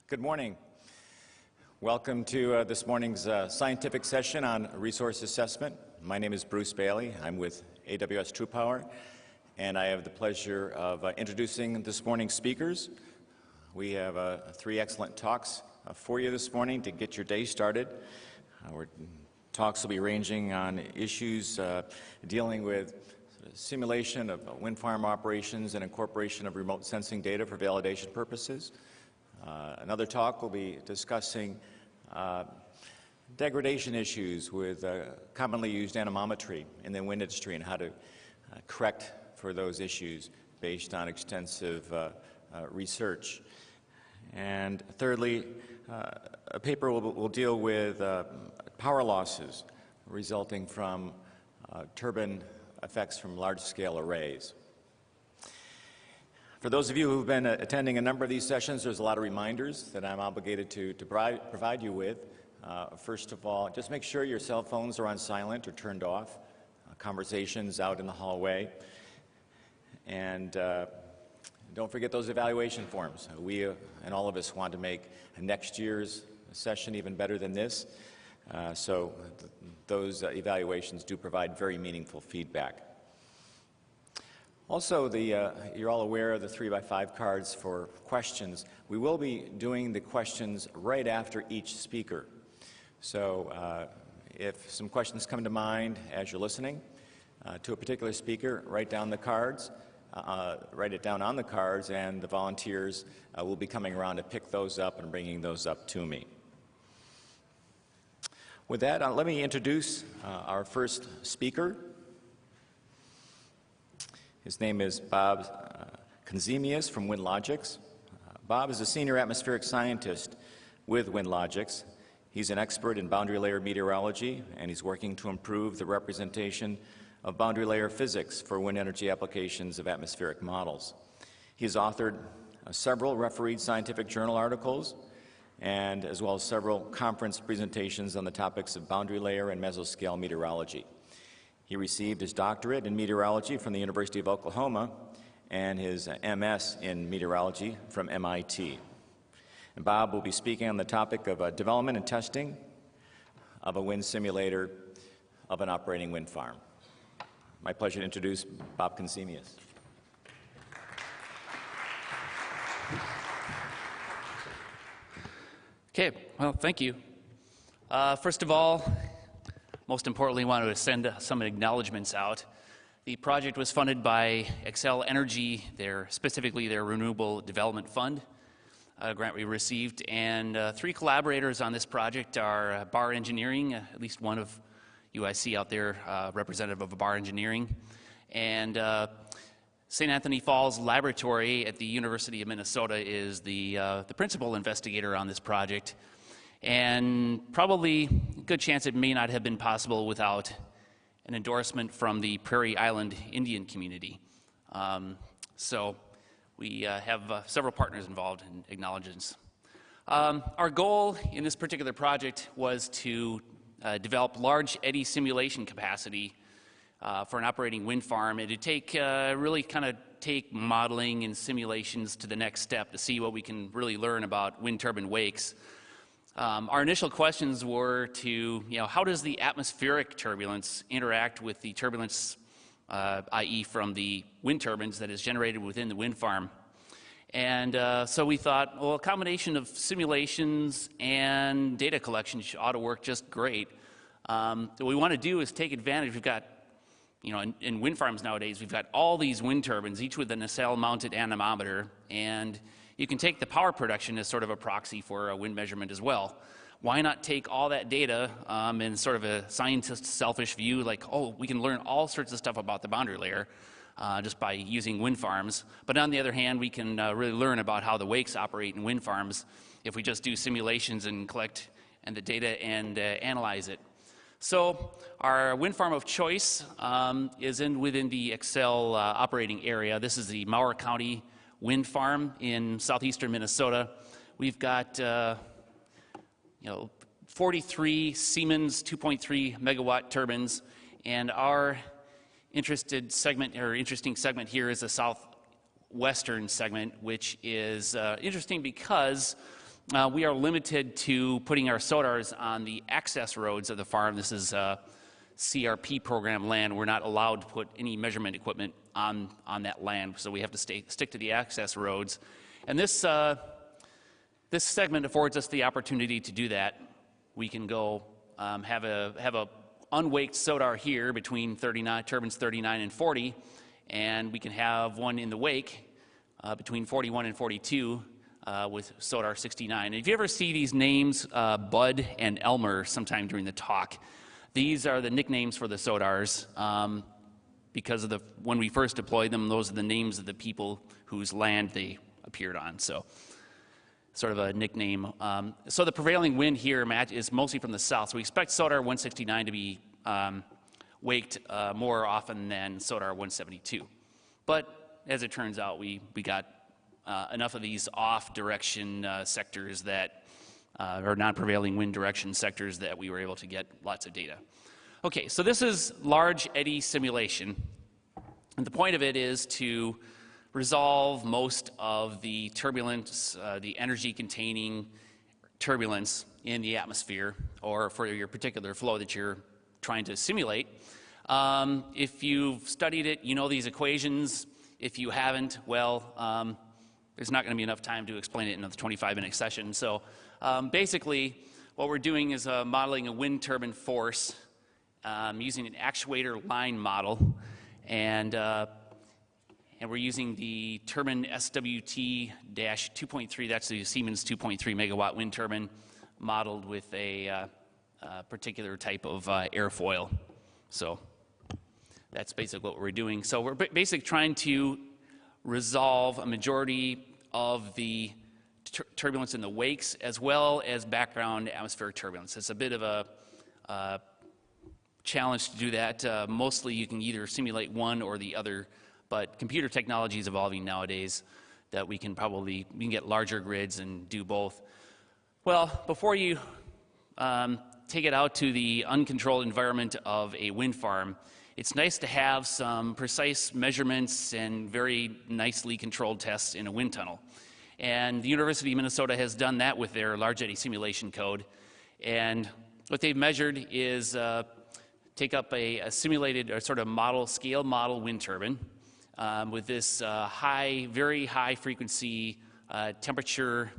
Good morning. Welcome to this morning's scientific session on resource assessment. My name is Bruce Bailey. I'm with AWS TruePower, and I have the pleasure of introducing this morning's speakers. We have three excellent talks for you this morning to get your day started. Our talks will be ranging on issues dealing with simulation of wind farm operations and incorporation of remote sensing data for validation purposes. Another talk will be discussing degradation issues with commonly used anemometry in the wind industry and how to correct for those issues based on extensive research. And thirdly, a paper will deal with power losses resulting from turbine effects from large-scale arrays. For those of you who've been attending a number of these sessions, there's a lot of reminders that I'm obligated to provide you with. First of all, just make sure your cell phones are on silent or turned off, conversations out in the hallway, and don't forget those evaluation forms. We and all of us want to make next year's session even better than this, so those evaluations do provide very meaningful feedback. Also, you're all aware of the 3x5 cards for questions. We will be doing the questions right after each speaker. So if some questions come to mind as you're listening to a particular speaker, write down the cards, write it down on the cards, and the volunteers will be coming around to pick those up and bringing those up to me. With that, let me introduce our first speaker. His name is Bob Konzemius from WindLogix. Bob is a senior atmospheric scientist with WindLogix. He's an expert in boundary layer meteorology, and he's working to improve the representation of boundary layer physics for wind energy applications of atmospheric models. He has authored several refereed scientific journal articles, and as well as several conference presentations on the topics of boundary layer and mesoscale meteorology. He received his doctorate in meteorology from the University of Oklahoma and his MS in meteorology from MIT. And Bob will be speaking on the topic of development and testing of a wind simulator of an operating wind farm. My pleasure to introduce Bob Konzemius. Okay, well, thank you. First of all, most importantly, I want to send some acknowledgments out. The project was funded by Xcel Energy, specifically their Renewable Development Fund, a grant we received, and three collaborators on this project are Bar Engineering, at least one of you I see out there, representative of Bar Engineering, and St. Anthony Falls Laboratory at the University of Minnesota is the principal investigator on this project. And probably a good chance it may not have been possible without an endorsement from the Prairie Island Indian community. So we have several partners involved in acknowledgements. Our goal in this particular project was to develop large eddy simulation capacity for an operating wind farm, and to take really kind of take modeling and simulations to the next step to see what we can really learn about wind turbine wakes. Our initial questions were to, how does the atmospheric turbulence interact with the turbulence, i.e. from the wind turbines that is generated within the wind farm? And so we thought, well, a combination of simulations and data collection ought to work just great. What we want to do is take advantage. We've got, in wind farms nowadays, we've got all these wind turbines, each with a nacelle-mounted anemometer, and you can take the power production as sort of a proxy for a wind measurement as well. Why not take all that data in sort of a scientist's selfish view, like, oh, we can learn all sorts of stuff about the boundary layer just by using wind farms. But on the other hand, we can really learn about how the wakes operate in wind farms if we just do simulations and collect the data and analyze it. So our wind farm of choice is within the Xcel operating area. This is the Mower County wind farm in southeastern Minnesota. We've got 43 Siemens 2.3 megawatt turbines, and our interesting segment here is the southwestern segment, which is interesting because we are limited to putting our SODARs on the access roads of the farm. This is CRP program land. We're not allowed to put any measurement equipment on that land, so we have to stick to the access roads. And this segment affords us the opportunity to do that. We can go have a unwaked SODAR here between turbines 39 and 40, and we can have one in the wake between 41 and 42 with SODAR 69. And if you ever see these names, Bud and Elmer, sometime during the talk, these are the nicknames for the SODARs. Because of when we first deployed them, those are the names of the people whose land they appeared on. So sort of a nickname. So the prevailing wind here is mostly from the south. So we expect SODAR 169 to be waked more often than SODAR 172. But as it turns out, we got enough of these off direction sectors that or non-prevailing wind direction sectors that we were able to get lots of data. Okay, so this is large eddy simulation, and the point of it is to resolve most of the turbulence, the energy-containing turbulence in the atmosphere, or for your particular flow that you're trying to simulate. If you've studied it, you know these equations. If you haven't, well, there's not going to be enough time to explain it in a 25-minute session. So basically, what we're doing is modeling a wind turbine force using an actuator line model, and we're using the turbine SWT-2.3, that's the Siemens 2.3 megawatt wind turbine, modeled with a particular type of airfoil. So that's basically what we're doing. So we're basically trying to resolve a majority of the turbulence in the wakes, as well as background atmospheric turbulence. It's a bit of a challenge to do that. Mostly you can either simulate one or the other, but computer technology is evolving nowadays that we can get larger grids and do both. Well, before you take it out to the uncontrolled environment of a wind farm, it's nice to have some precise measurements and very nicely controlled tests in a wind tunnel. And the University of Minnesota has done that with their large eddy simulation code. And what they've measured is take up a simulated or sort of scale model wind turbine with this very high frequency temperature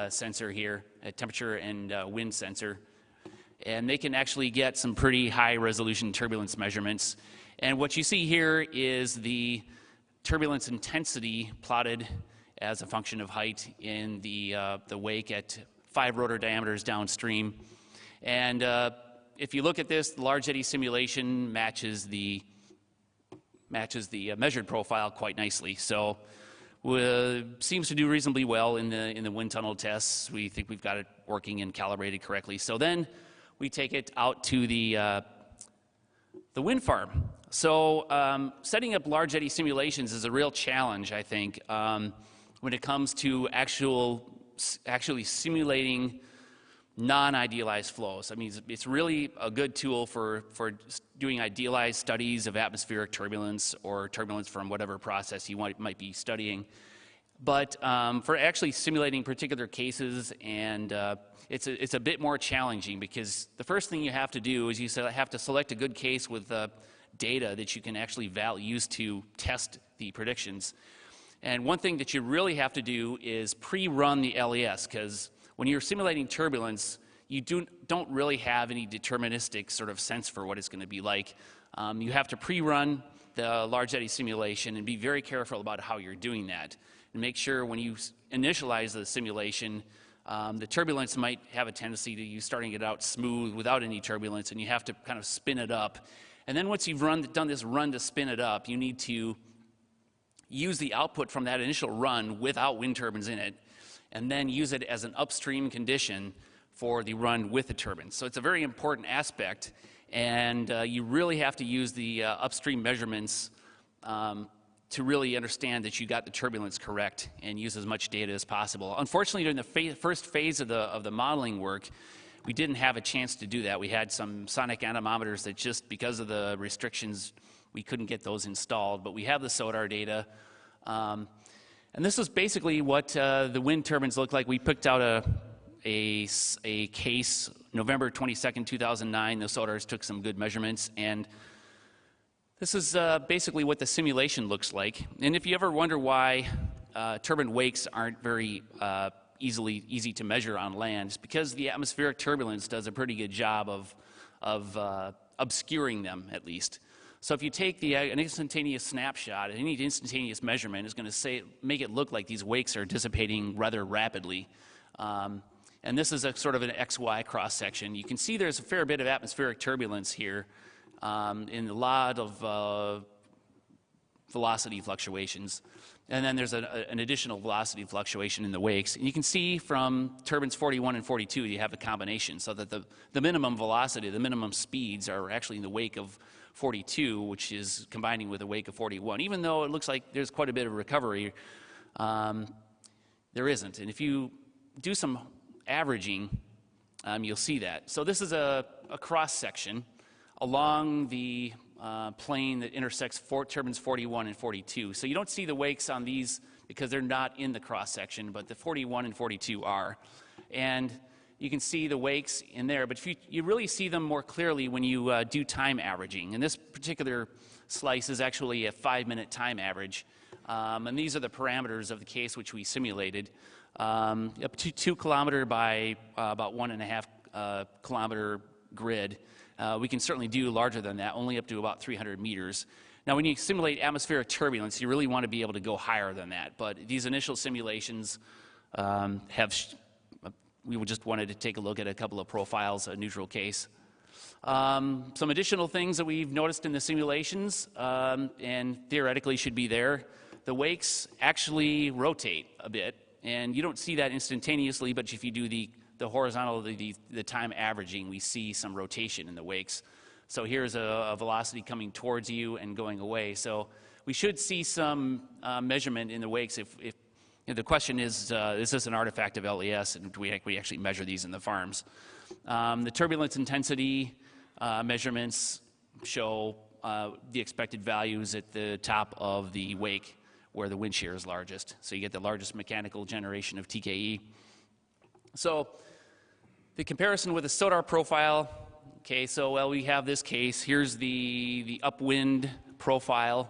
sensor here, temperature and wind sensor. And they can actually get some pretty high resolution turbulence measurements. And what you see here is the turbulence intensity plotted as a function of height in the wake at 5 rotor diameters downstream. And if you look at this, the large eddy simulation matches the measured profile quite nicely. So seems to do reasonably well in the wind tunnel tests. We think we've got it working and calibrated correctly. So then we take it out to the wind farm. So setting up large eddy simulations is a real challenge, I think, when it comes to actually simulating non-idealized flows. I mean, it's really a good tool for doing idealized studies of atmospheric turbulence or turbulence from whatever process you might be studying. But for actually simulating particular cases, and it's a bit more challenging, because the first thing you have to do is you have to select a good case with data that you can actually use to test the predictions. And one thing that you really have to do is pre-run the LES, because when you're simulating turbulence, you don't really have any deterministic sort of sense for what it's going to be like. You have to pre-run the large eddy simulation and be very careful about how you're doing that. And make sure when you initialize the simulation, the turbulence might have a tendency to you starting it out smooth without any turbulence, and you have to kind of spin it up. And then once you've done this run to spin it up, you need to use the output from that initial run without wind turbines in it, and then use it as an upstream condition for the run with the turbines. So it's a very important aspect, and you really have to use the upstream measurements to really understand that you got the turbulence correct and use as much data as possible. Unfortunately, during the first phase of the modeling work, we didn't have a chance to do that. We had some sonic anemometers that just because of the restrictions, we couldn't get those installed, but we have the SODAR data. And this is basically what the wind turbines look like. We picked out a case November 22nd, 2009. The SOTARs took some good measurements, and this is basically what the simulation looks like. And if you ever wonder why turbine wakes aren't very easy to measure on land, it's because the atmospheric turbulence does a pretty good job of obscuring them, at least. So if you take an instantaneous snapshot, any instantaneous measurement is going to make it look like these wakes are dissipating rather rapidly. And this is a sort of an XY cross-section. You can see there's a fair bit of atmospheric turbulence here in a lot of velocity fluctuations. And then there's an additional velocity fluctuation in the wakes. And you can see from turbines 41 and 42, you have a combination, so that the minimum velocity, the minimum speeds are actually in the wake of 42, which is combining with the wake of 41. Even though it looks like there's quite a bit of recovery, there isn't. And if you do some averaging, you'll see that. So this is a cross-section along the plane that intersects turbines 41 and 42. So you don't see the wakes on these because they're not in the cross-section, but the 41 and 42 are. And you can see the wakes in there, but you really see them more clearly when you do time averaging. And this particular slice is actually a 5-minute time average. And these are the parameters of the case which we simulated. Up to 2 kilometer by about 1.5 kilometer grid. We can certainly do larger than that, only up to about 300 meters. Now, when you simulate atmospheric turbulence, you really want to be able to go higher than that. But these initial simulations we just wanted to take a look at a couple of profiles, a neutral case. Some additional things that we've noticed in the simulations and theoretically should be there. The wakes actually rotate a bit, and you don't see that instantaneously, but if you do the horizontal, the time averaging, we see some rotation in the wakes. So here's a velocity coming towards you and going away. So we should see some measurement in the wakes. If the question is this an artifact of LES, and we actually measure these in the farms? The turbulence intensity measurements show the expected values at the top of the wake where the wind shear is largest. So you get the largest mechanical generation of TKE. So the comparison with the SOTAR profile, okay, so well, we have this case. Here's the upwind profile.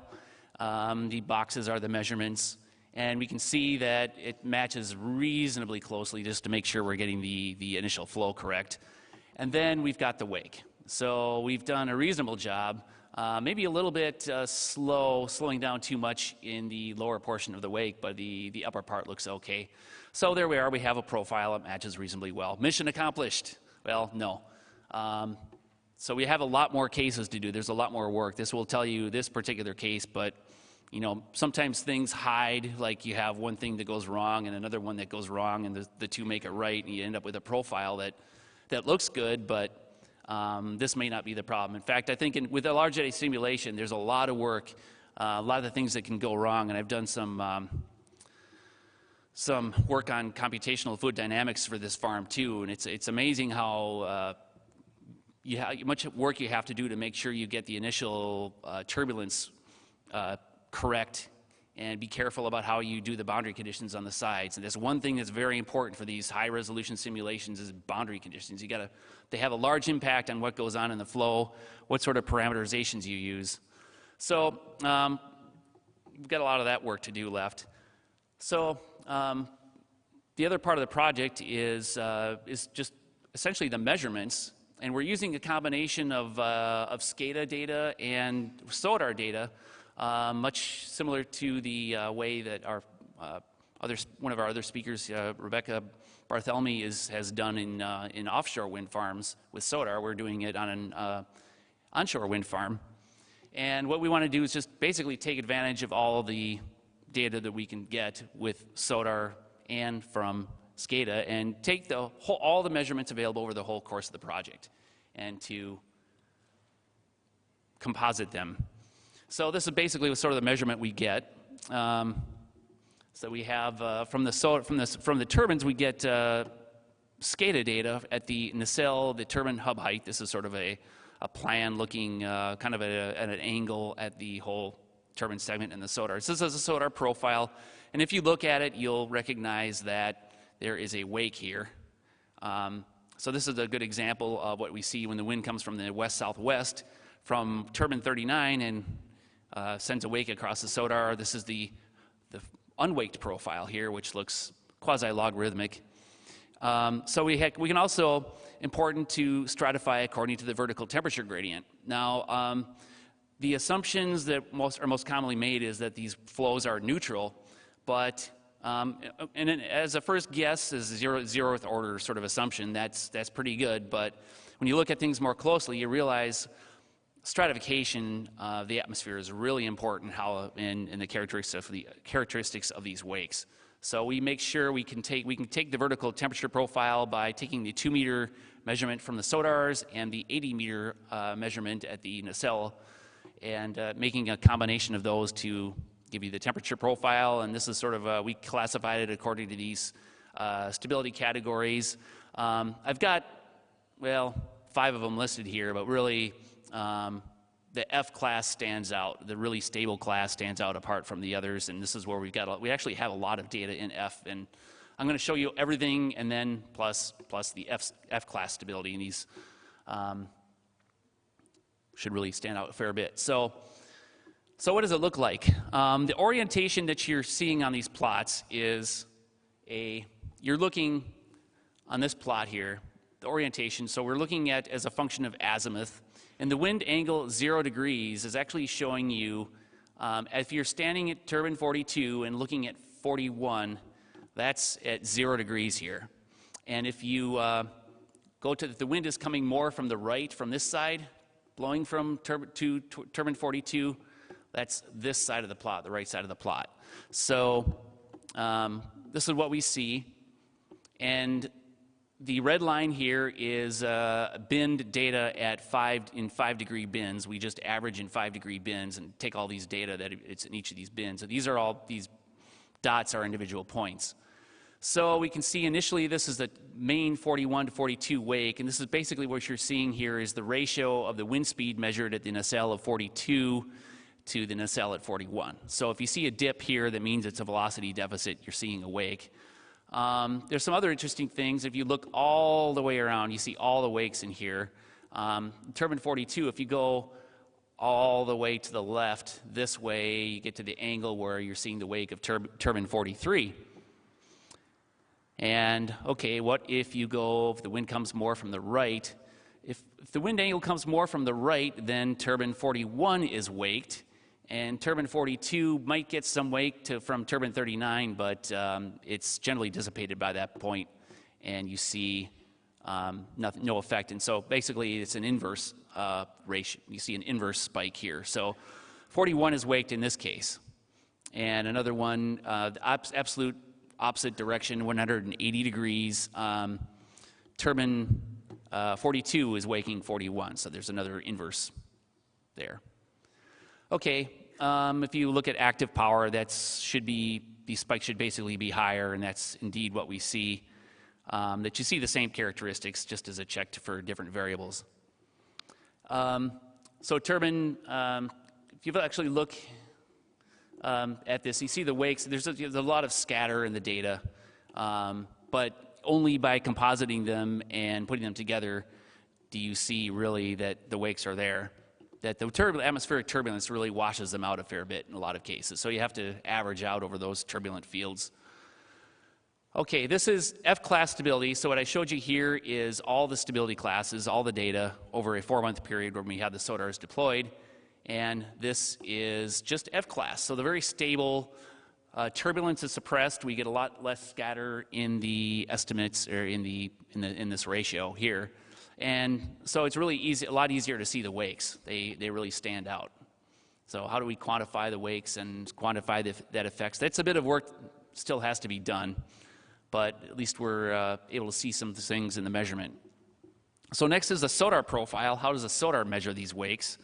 The boxes are the measurements. And we can see that it matches reasonably closely just to make sure we're getting the initial flow correct. And then we've got the wake. So we've done a reasonable job, maybe a little bit slowing down too much in the lower portion of the wake, but the upper part looks okay. So there we are, we have a profile that matches reasonably well. Mission accomplished? Well, no. So we have a lot more cases to do. There's a lot more work. This will tell you this particular case, but you know, sometimes things hide, like you have one thing that goes wrong and another one that goes wrong, and the two make it right, and you end up with a profile that looks good, but this may not be the problem. In fact, I think with a large eddy simulation, there's a lot of work, a lot of the things that can go wrong, and I've done some work on computational fluid dynamics for this farm too, and it's amazing how much work you have to do to make sure you get the initial turbulence correct, and be careful about how you do the boundary conditions on the sides. And there's one thing that's very important for these high-resolution simulations is boundary conditions. They have a large impact on what goes on in the flow, what sort of parameterizations you use. So we've got a lot of that work to do left. So the other part of the project is just essentially the measurements, and we're using a combination of SCADA data and SOTAR data, much similar to the way that one of our other speakers, Rebecca Barthelemy, has done in offshore wind farms with SOTAR. We're doing it on an onshore wind farm. And what we want to do is just basically take advantage of all the data that we can get with SOTAR and from SCADA, and take all the measurements available over the whole course of the project, and to composite them. So this is basically sort of the measurement we get. So we have from the turbines, we get SCADA data at the nacelle, the turbine hub height. This is sort of a plan looking at an angle at the whole turbine segment in the SOTAR. This is a SOTAR profile, And if you look at it, you'll recognize that there is a wake here. So this is a good example of what we see when the wind comes from the west-southwest from turbine 39 and sends a wake across the SODAR. This is the unwaked profile here, which looks quasi-logarithmic. So we can also, important to stratify according to the vertical temperature gradient. Now, the assumptions that are most commonly made is that these flows are neutral, but and as a first guess, as a zeroth order sort of assumption, that's pretty good. But when you look at things more closely, you realize stratification of the atmosphere is really important in the characteristics of these wakes. So we make sure we can take the vertical temperature profile by taking the 2-meter measurement from the SODARs and the 80-meter measurement at the nacelle, and making a combination of those to give you the temperature profile. And this is sort of, we classified it according to these stability categories. I've got, well, 5 of them listed here, but really the F class stands out. The really stable class stands out apart from the others, and this is where we actually have a lot of data in F, and I'm going to show you everything, and then plus the F class stability, and these should really stand out a fair bit. So what does it look like? The orientation that you're seeing on these plots is you're looking on this plot here, the orientation, so we're looking at as a function of azimuth, and the wind angle 0 degrees is actually showing you, if you're standing at turbine 42 and looking at 41, that's at 0 degrees here. And if you go to, the wind is coming more from the right, from this side, blowing from turbine 42, that's this side of the plot, the right side of the plot. So this is what we see. And the red line here is bend data at 5-degree bins. We just average in 5-degree bins and take all these data that it's in each of these bins. So these dots are individual points. So we can see initially this is the main 41 to 42 wake, and this is basically what you're seeing here is the ratio of the wind speed measured at the nacelle of 42 to the nacelle at 41. So if you see a dip here, that means it's a velocity deficit, you're seeing a wake. There's some other interesting things. If you look all the way around, you see all the wakes in here. Turbine 42, if you go all the way to the left this way, you get to the angle where you're seeing the wake of turbine 43. And okay, what if the wind comes more from the right? If the wind angle comes more from the right, then turbine 41 is waked, and turbine 42 might get some wake from turbine 39, but it's generally dissipated by that point, and you see no effect. And so basically it's an inverse ratio. You see an inverse spike here. So 41 is waked in this case. And another one, the absolute opposite direction, 180 degrees. Turbine 42 is waking 41, so there's another inverse there. Okay, if you look at active power, the spike should basically be higher, and that's indeed what we see. That you see the same characteristics, just as a check for different variables. So turbine, if you actually look at this, you see the wakes. There's a lot of scatter in the data, but only by compositing them and putting them together do you see really that the wakes are there. That the atmospheric turbulence really washes them out a fair bit in a lot of cases. So you have to average out over those turbulent fields. Okay, this is F-class stability. So what I showed you here is all the stability classes, all the data over a 4-month period when we had the SODARs deployed. And this is just F-class. So the very stable, turbulence is suppressed. We get a lot less scatter in the estimates or in this ratio here. And so it's really easy, a lot easier to see the wakes. They really stand out. So how do we quantify the wakes and quantify that effects? That's a bit of work, still has to be done, but at least we're able to see some things in the measurement. So next is the SODAR profile. How does the SODAR measure these wakes?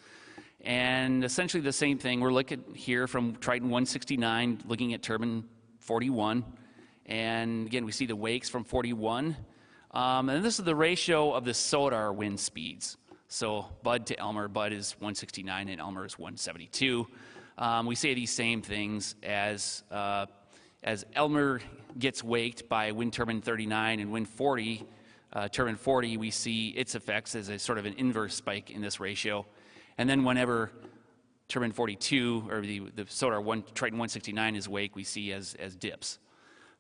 And essentially the same thing. We're looking here from Triton 169, looking at turbine 41. And again, we see the wakes from 41. And this is the ratio of the SODAR wind speeds. So Bud to Elmer, Bud is 169 and Elmer is 172. We say these same things as as Elmer gets waked by wind turbine 39 and wind 40, turbine 40, we see its effects as a sort of an inverse spike in this ratio. And then whenever turbine 42, or the SODAR Triton 169 is wake, we see as dips.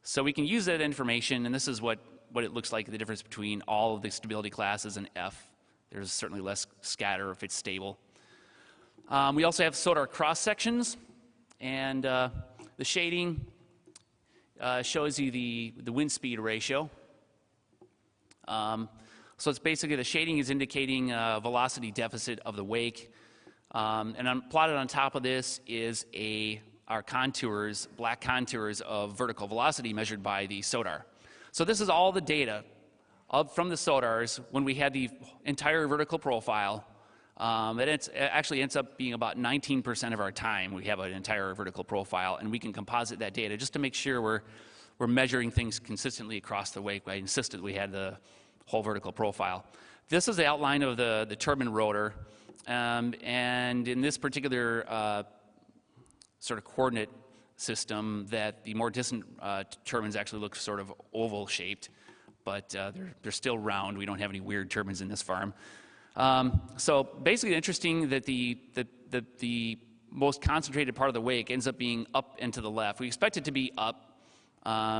So we can use that information, and this is what it looks like, the difference between all of the stability classes and F. There's certainly less scatter if it's stable. We also have SODAR cross sections, and the shading shows you the wind speed ratio. So it's basically the shading is indicating velocity deficit of the wake. And plotted on top of this is our contours, black contours of vertical velocity measured by the SODAR. So this is all the data from the SODARs when we had the entire vertical profile. It actually ends up being about 19% of our time we have an entire vertical profile, and we can composite that data just to make sure we're measuring things consistently across the wake. I insisted we had the whole vertical profile. This is the outline of the turbine rotor, and in this particular sort of coordinate system, that the more distant turbines actually look sort of oval shaped, but they're still round. We don't have any weird turbines in this farm. So basically interesting that the most concentrated part of the wake ends up being up and to the left. We expect it to be up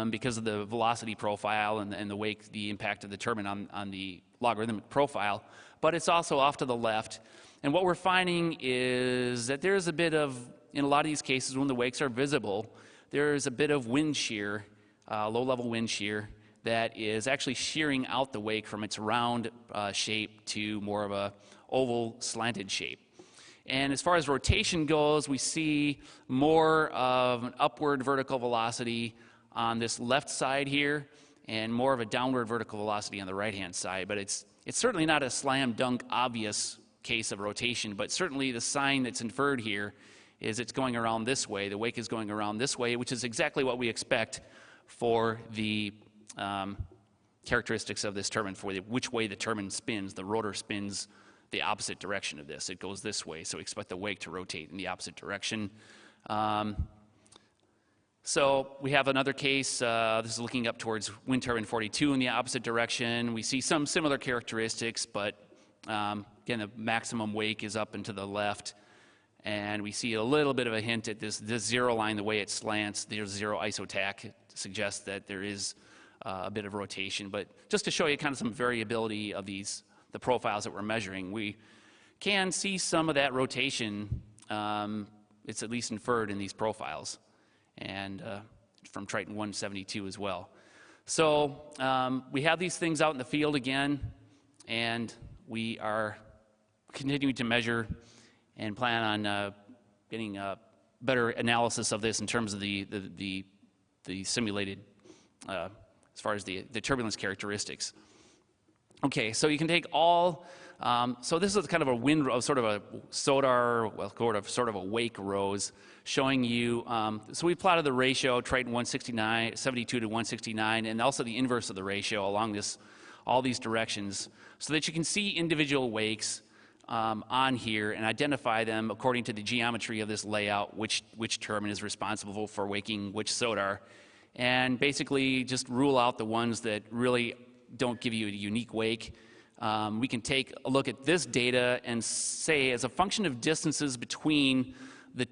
because of the velocity profile and the wake, the impact of the turbine on the logarithmic profile, but it's also off to the left. And what we're finding is that there's a bit of, in a lot of these cases when the wakes are visible, there's a bit of wind shear, low-level wind shear, that is actually shearing out the wake from its round shape to more of a oval slanted shape. And as far as rotation goes, we see more of an upward vertical velocity on this left side here and more of a downward vertical velocity on the right-hand side. But it's certainly not a slam dunk obvious case of rotation, but certainly the sign that's inferred here is it's going around this way. The wake is going around this way, which is exactly what we expect for the characteristics of this turbine, for which way the turbine spins. The rotor spins the opposite direction of this. It goes this way, so we expect the wake to rotate in the opposite direction. So we have another case. This is looking up towards wind turbine 42 in the opposite direction. We see some similar characteristics, but again, the maximum wake is up and to the left. And we see a little bit of a hint at this zero line, the way it slants. There's zero isotac. It suggests that there is a bit of rotation. But just to show you kind of some variability of the profiles that we're measuring, we can see some of that rotation. It's at least inferred in these profiles, and from Triton 172 as well. So we have these things out in the field again, and we are continuing to measure and plan on getting a better analysis of this in terms of the simulated, as far as the turbulence characteristics. Okay, so you can take all, so this is kind of a wind, sort of a SODAR, well, sort of a wake rose, showing you, so we plotted the ratio, Triton 169, 72 to 169, and also the inverse of the ratio along all these directions, so that you can see individual wakes on here and identify them according to the geometry of this layout, which turbine is responsible for waking which SODAR, and basically just rule out the ones that really don't give you a unique wake. We can take a look at this data and say, as a function of distances between the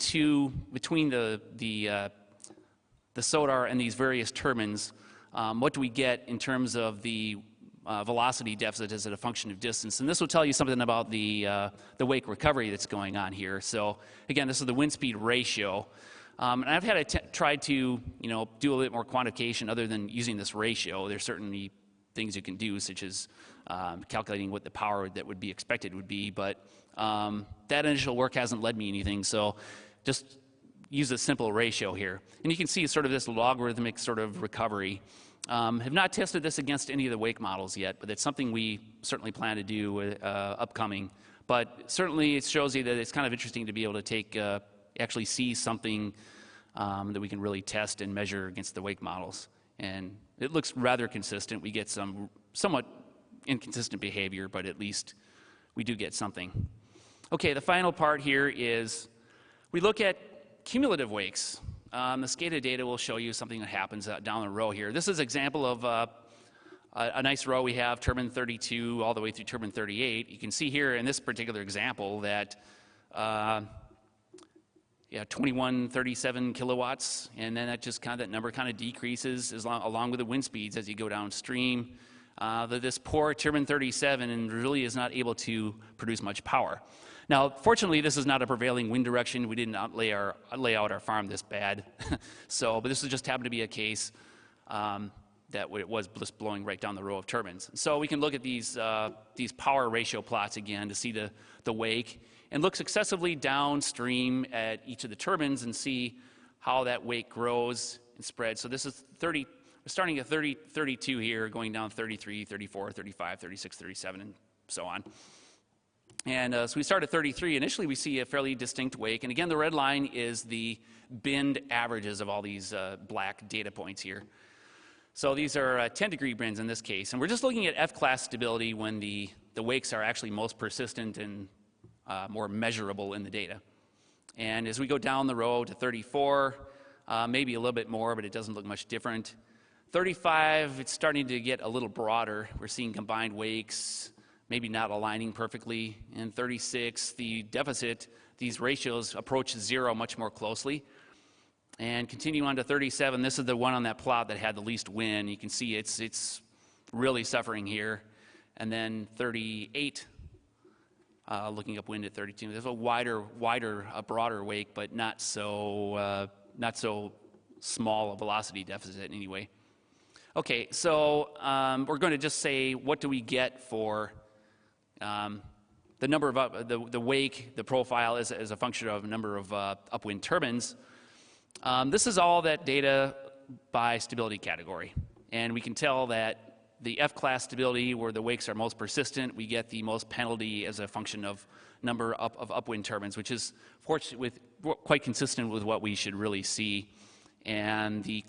SODAR and these various turbines, what do we get in terms of the velocity deficit as a function of distance? And this will tell you something about the wake recovery that's going on here. So again, this is the wind speed ratio. And I've had to try to do a little bit more quantification other than using this ratio. There's certainly things you can do, such as calculating what the power that would be expected would be, but that initial work hasn't led me anything, so just use a simple ratio here. And you can see sort of this logarithmic sort of recovery. Have not tested this against any of the wake models yet, but it's something we certainly plan to do upcoming. But certainly it shows you that it's kind of interesting to be able to take, actually see something that we can really test and measure against the wake models. And it looks rather consistent. We get some somewhat inconsistent behavior, but at least we do get something. Okay, the final part here is we look at cumulative wakes the SCADA data will show you something that happens down the row here. This is an example of a nice row we have, turbine 32 all the way through turbine 38. You can see here in this particular example that 2137 kilowatts, and then that number kind of decreases along with the wind speeds as you go downstream. This poor turbine 37 really is not able to produce much power. Now, fortunately, this is not a prevailing wind direction. We did not lay out our farm this bad, but this just happened to be a case that it was just blowing right down the row of turbines. So we can look at these power ratio plots again to see the wake, and look successively downstream at each of the turbines and see how that wake grows and spreads. So this is 30. We're starting at 32 here, going down 33, 34, 35, 36, 37, and so on. And so we start at 33. Initially, we see a fairly distinct wake. And again, the red line is the bend averages of all these black data points here. So these are 10-degree bends in this case. And we're just looking at F-class stability when the wakes are actually most persistent and more measurable in the data. And as we go down the row to 34, maybe a little bit more, but it doesn't look much different. 35, it's starting to get a little broader. We're seeing combined wakes, maybe not aligning perfectly. And 36, the deficit, these ratios approach zero much more closely. And continue on to 37. This is the one on that plot that had the least wind. You can see it's really suffering here. And then 38, looking up wind at 32. There's a broader wake, but not so small a velocity deficit anyway. Okay, so we're going to just say, what do we get for the number of the wake, the profile as a function of a number of upwind turbines. This is all that data by stability category, and we can tell that the F-class stability, where the wakes are most persistent, we get the most penalty as a function of number of upwind turbines, which is quite consistent with what we should really see. And the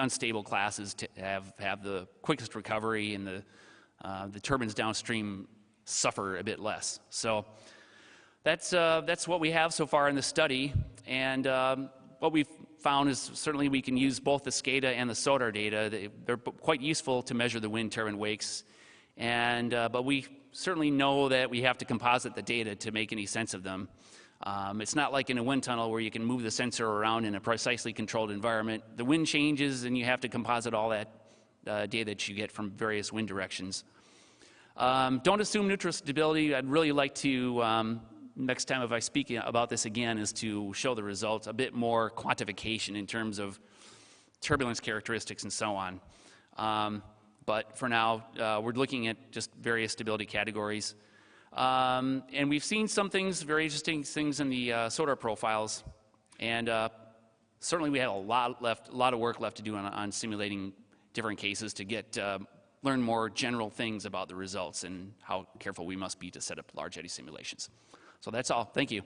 unstable classes have the quickest recovery, and the turbines downstream suffer a bit less. So that's what we have so far in the study. And what we've found is certainly we can use both the SCADA and the SODAR data. They're quite useful to measure the wind turbine wakes. And but we certainly know that we have to composite the data to make any sense of them. It's not like in a wind tunnel where you can move the sensor around in a precisely controlled environment. The wind changes, and you have to composite all that data that you get from various wind directions. Don't assume neutral stability. I'd really like to, next time if I speak about this again, is to show the results, a bit more quantification in terms of turbulence characteristics and so on. But for now, we're looking at just various stability categories. And we've seen some things, very interesting things in the SODAR profiles, and certainly we have a lot of work left to do on simulating different cases to learn more general things about the results and how careful we must be to set up large eddy simulations. So that's all. Thank you.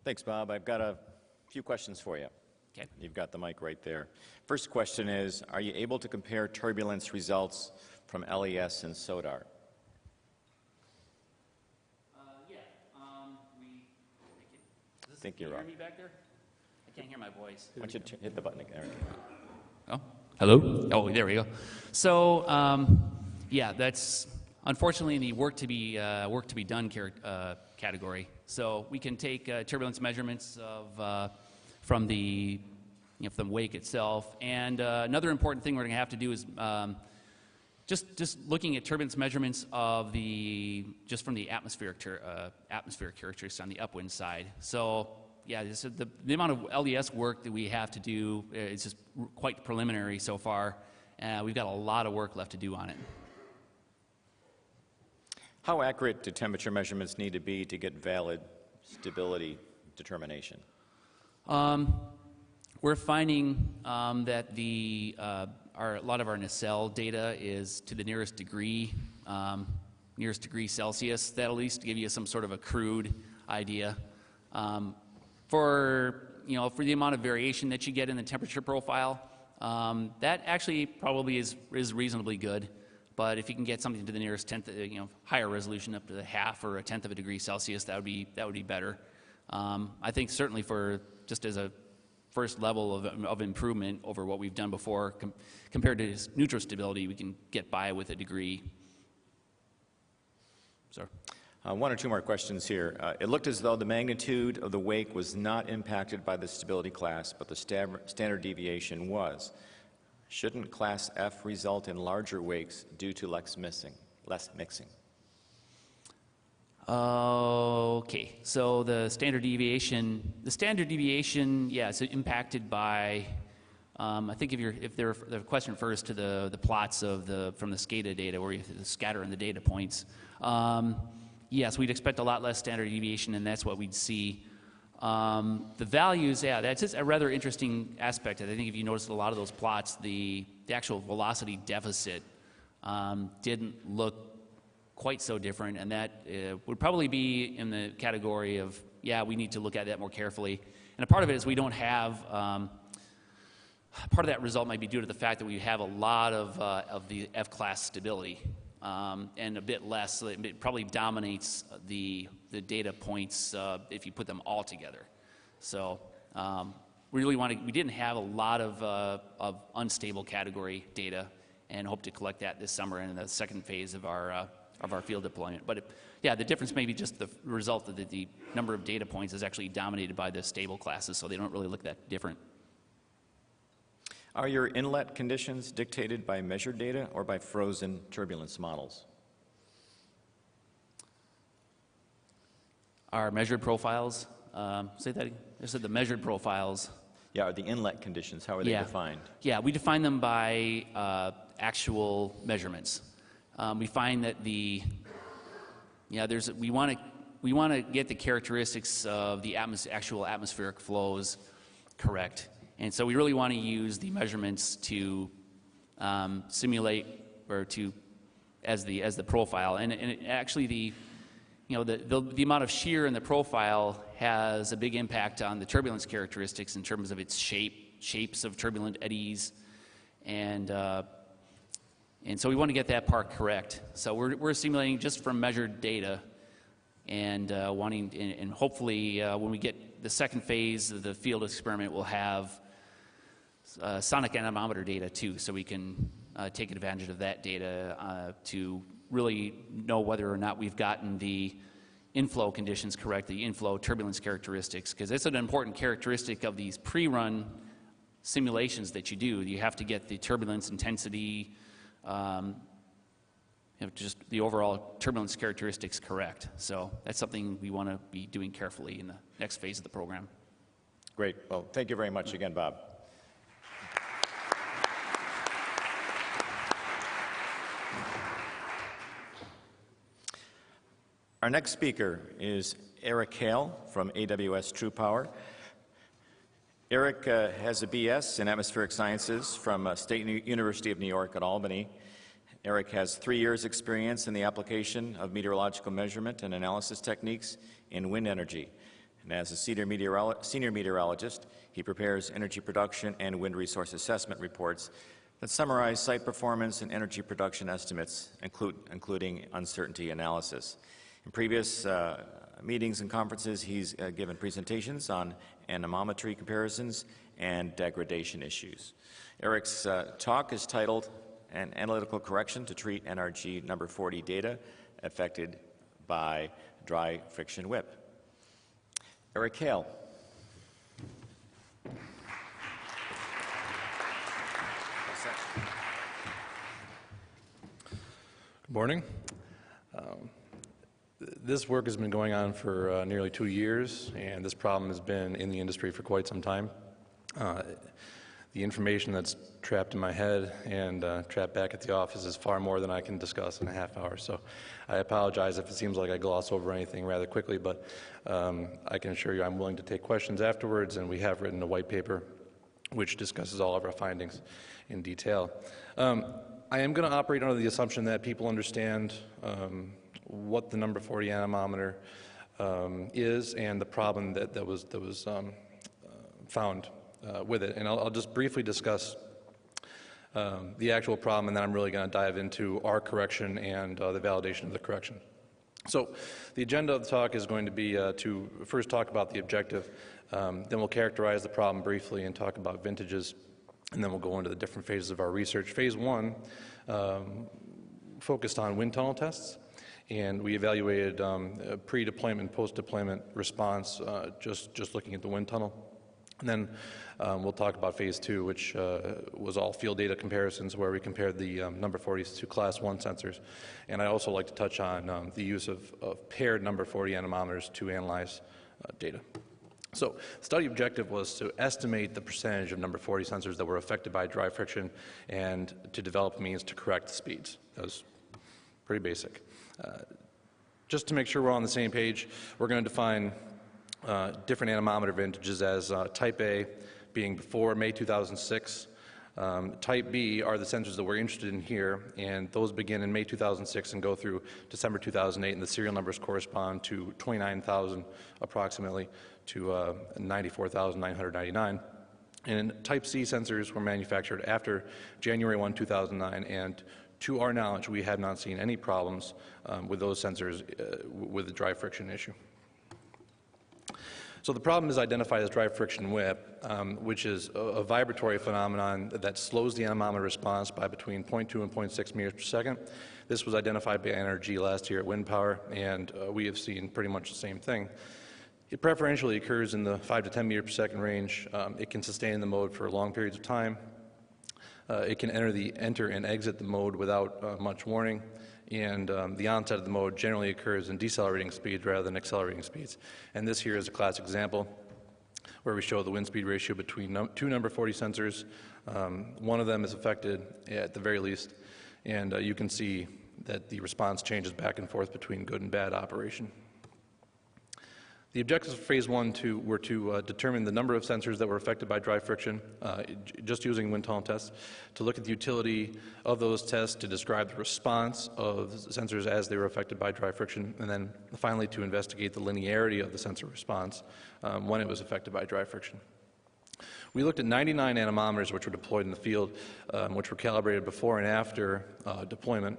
Thanks, Bob. I've got a few questions for you. Okay. You've got the mic right there. First question is, are you able to compare turbulence results from LES and SODAR? Yeah. I think you're Can on. you hear me back there? I can't hear my voice. Why don't you hit the button again? Oh, hello? Oh, there we go. So, yeah, that's unfortunately in the work to be done category. So we can take turbulence measurements from the wake itself, and another important thing we're going to have to do is just looking at turbulence measurements of from the atmospheric characteristics on the upwind side. So yeah, the amount of LES work that we have to do is just quite preliminary so far. We've got a lot of work left to do on it. How accurate do temperature measurements need to be to get valid stability determination? We're finding that a lot of our nacelle data is to the nearest degree Celsius. That'll at least give you some sort of a crude idea. For the amount of variation that you get in the temperature profile, that actually probably is reasonably good. But if you can get something to the nearest tenth, higher resolution up to the half or a tenth of a degree Celsius, that would be better. I think certainly for just as a first level of improvement over what we've done before, compared to neutral stability, we can get by with a degree. So. One or two more questions here. It looked as though the magnitude of the wake was not impacted by the stability class, but the standard deviation was. Shouldn't class F result in larger wakes due to less mixing? Okay, so the standard deviation, yeah, it's impacted by, I think if the question refers to the plots from the SCADA data where you scatter in the data points, yes, we'd expect a lot less standard deviation, and that's what we'd see. The values, yeah, that's just a rather interesting aspect. I think if you notice a lot of those plots, the actual velocity deficit didn't look quite so different, and that would probably be in the category of, yeah, we need to look at that more carefully. And a part of it is we don't have, part of that result might be due to the fact that we have a lot of the F-class stability. And a bit less, so it probably dominates the data points if you put them all together. So we didn't have a lot of unstable category data, and hope to collect that this summer in the second phase of our field deployment. But yeah, the difference may be just the result that the number of data points is actually dominated by the stable classes, so they don't really look that different. Are your inlet conditions dictated by measured data or by frozen turbulence models? Our measured profiles, say that again. I said the measured profiles. Yeah, are the inlet conditions, how are they defined? Yeah, we define them by actual measurements. We find that we want to get the characteristics of the actual atmospheric flows correct. And so we really want to use the measurements to simulate or as the profile. And actually the amount of shear in the profile has a big impact on the turbulence characteristics in terms of its shapes of turbulent eddies, and so we want to get that part correct. So we're simulating just from measured data, and and hopefully when we get the second phase of the field experiment, we'll have sonic anemometer data too, so we can take advantage of that data to really know whether or not we've gotten the inflow conditions correct, the inflow turbulence characteristics, because it's an important characteristic of these pre-run simulations that you do. You have to get the turbulence intensity, just the overall turbulence characteristics correct. So that's something we want to be doing carefully in the next phase of the program. Great. Well, thank you very much again, Bob. Our next speaker is Eric Hale from AWS True Power. Eric has a BS in Atmospheric Sciences from State University of New York at Albany. Eric has 3 years' experience in the application of meteorological measurement and analysis techniques in wind energy. And as a senior meteorologist, he prepares energy production and wind resource assessment reports that summarize site performance and energy production estimates, including uncertainty analysis. In previous meetings and conferences, he's given presentations on anemometry comparisons and degradation issues. Eric's talk is titled "An Analytical Correction to Treat NRG number 40 Data Affected by Dry Friction Whip." Eric Hale. Good morning. This work has been going on for nearly 2 years, and this problem has been in the industry for quite some time. The information that's trapped in my head and trapped back at the office is far more than I can discuss in a half hour, so I apologize if it seems like I gloss over anything rather quickly, but I can assure you I'm willing to take questions afterwards, and we have written a white paper which discusses all of our findings in detail. I am going to operate under the assumption that people understand what the number 40 anemometer is and the problem that was found with it. And I'll just briefly discuss the actual problem, and then I'm really going to dive into our correction and the validation of the correction. So the agenda of the talk is going to be to first talk about the objective, then we'll characterize the problem briefly and talk about vintages, and then we'll go into the different phases of our research. Phase one focused on wind tunnel tests, and we evaluated pre-deployment, post-deployment response, just looking at the wind tunnel. And then we'll talk about phase two, which was all field data comparisons, where we compared the number 40s to class 1 sensors. And I also like to touch on the use of paired number 40 anemometers to analyze data. So the study objective was to estimate the percentage of number 40 sensors that were affected by dry friction and to develop means to correct the speeds. That was pretty basic. Just to make sure we're on the same page, we're going to define different anemometer vintages as Type A being before May 2006. Type B are the sensors that we're interested in here, and those begin in May 2006 and go through December 2008, and the serial numbers correspond to 29,000 approximately to 94,999. And Type C sensors were manufactured after January 1, 2009, and to our knowledge, we have not seen any problems with those sensors with the dry friction issue. So the problem is identified as dry friction whip, which is a vibratory phenomenon that slows the anemometer response by between 0.2 and 0.6 meters per second. This was identified by NRG last year at Windpower, and we have seen pretty much the same thing. It preferentially occurs in the 5 to 10 meter per second range. It can sustain the mode for long periods of time. It can enter and exit the mode without much warning, and the onset of the mode generally occurs in decelerating speeds rather than accelerating speeds. And this here is a classic example where we show the wind speed ratio between two number 40 sensors. One of them is affected at the very least, and you can see that the response changes back and forth between good and bad operation. The objectives for phase one were to determine the number of sensors that were affected by dry friction, just using wind tunnel tests, to look at the utility of those tests, to describe the response of sensors as they were affected by dry friction, and then finally to investigate the linearity of the sensor response when it was affected by dry friction. We looked at 99 anemometers which were deployed in the field, which were calibrated before and after deployment.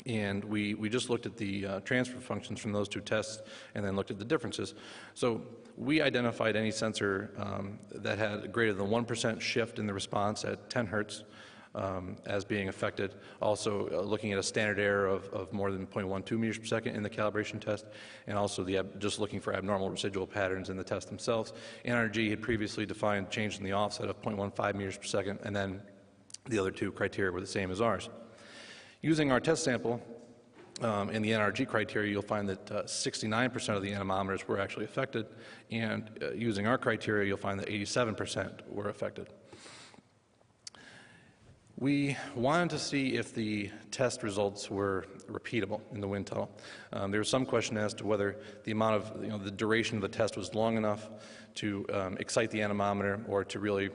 And we just looked at the transfer functions from those two tests and then looked at the differences. So we identified any sensor that had greater than 1% shift in the response at 10 hertz as being affected. Also looking at a standard error of more than 0.12 meters per second in the calibration test, and also just looking for abnormal residual patterns in the test themselves. NRG had previously defined change in the offset of 0.15 meters per second, and then the other two criteria were the same as ours. Using our test sample in the NRG criteria, you'll find that 69% of the anemometers were actually affected, and using our criteria, you'll find that 87% were affected. We wanted to see if the test results were repeatable in the wind tunnel. There was some question as to whether the amount of, the duration of the test was long enough to excite the anemometer or to really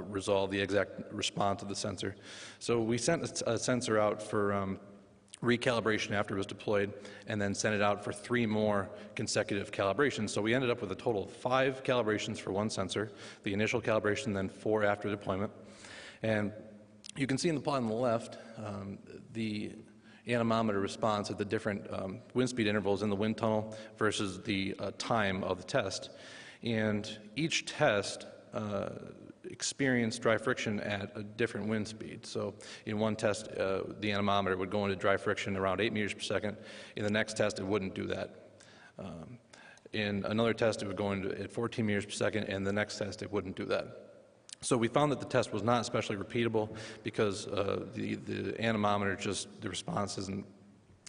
resolve the exact response of the sensor. So we sent a sensor out for recalibration after it was deployed, and then sent it out for 3 more consecutive calibrations. So we ended up with a total of 5 calibrations for one sensor, the initial calibration, then 4 after deployment. And you can see in the plot on the left the anemometer response at the different wind speed intervals in the wind tunnel versus the time of the test. And each test experienced dry friction at a different wind speed. So in one test, the anemometer would go into dry friction around 8 meters per second. In the next test, it wouldn't do that. In another test, it would go into at 14 meters per second, and the next test, it wouldn't do that. So we found that the test was not especially repeatable because the anemometer the response isn't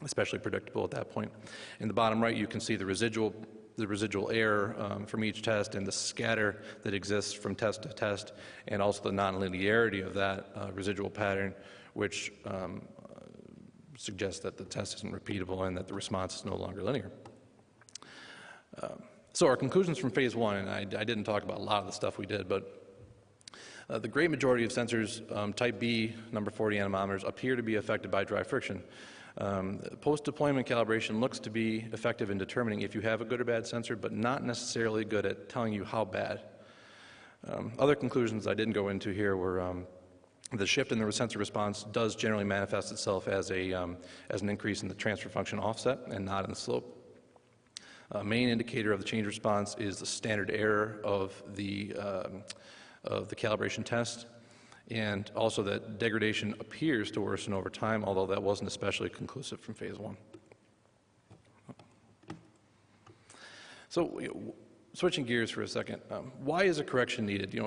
especially predictable at that point. In the bottom right, you can see the residual error from each test and the scatter that exists from test to test, and also the nonlinearity of that residual pattern, which suggests that the test isn't repeatable and that the response is no longer linear. So our conclusions from phase one, and I didn't talk about a lot of the stuff we did, but the great majority of sensors, type B, number 40 anemometers, appear to be affected by dry friction. Post-deployment calibration looks to be effective in determining if you have a good or bad sensor, but not necessarily good at telling you how bad. Other conclusions I didn't go into here were The shift in the sensor response does generally manifest itself as an increase in the transfer function offset and not in the slope. A main indicator of the change response is the standard error of the calibration test, and also that degradation appears to worsen over time, although that wasn't especially conclusive from phase 1. So, switching gears for a second, why is a correction needed?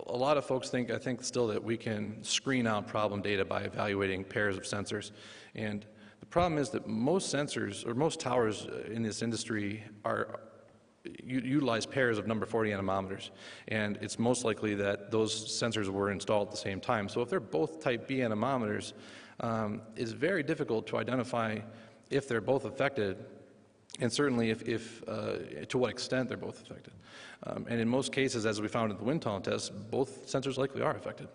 A lot of folks I think still that we can screen out problem data by evaluating pairs of sensors. And the problem is that most sensors, or most towers in this industry, utilize pairs of number 40 anemometers. And it's most likely that those sensors were installed at the same time. So if they're both type B anemometers, it's very difficult to identify if they're both affected, and certainly if to what extent they're both affected. And in most cases, as we found in the wind tunnel test, both sensors likely are affected.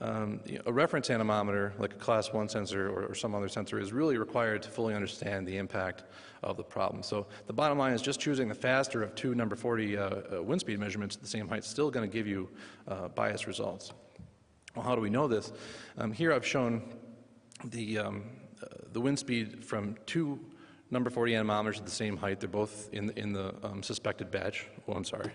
A reference anemometer, like a class 1 sensor or some other sensor, is really required to fully understand the impact of the problem. So the bottom line is just choosing the faster of two number 40 wind speed measurements at the same height is still going to give you biased results. Well, how do we know this? Here I've shown the wind speed from two number 40 anemometers at the same height. They're both in the suspected batch. Oh, I'm sorry.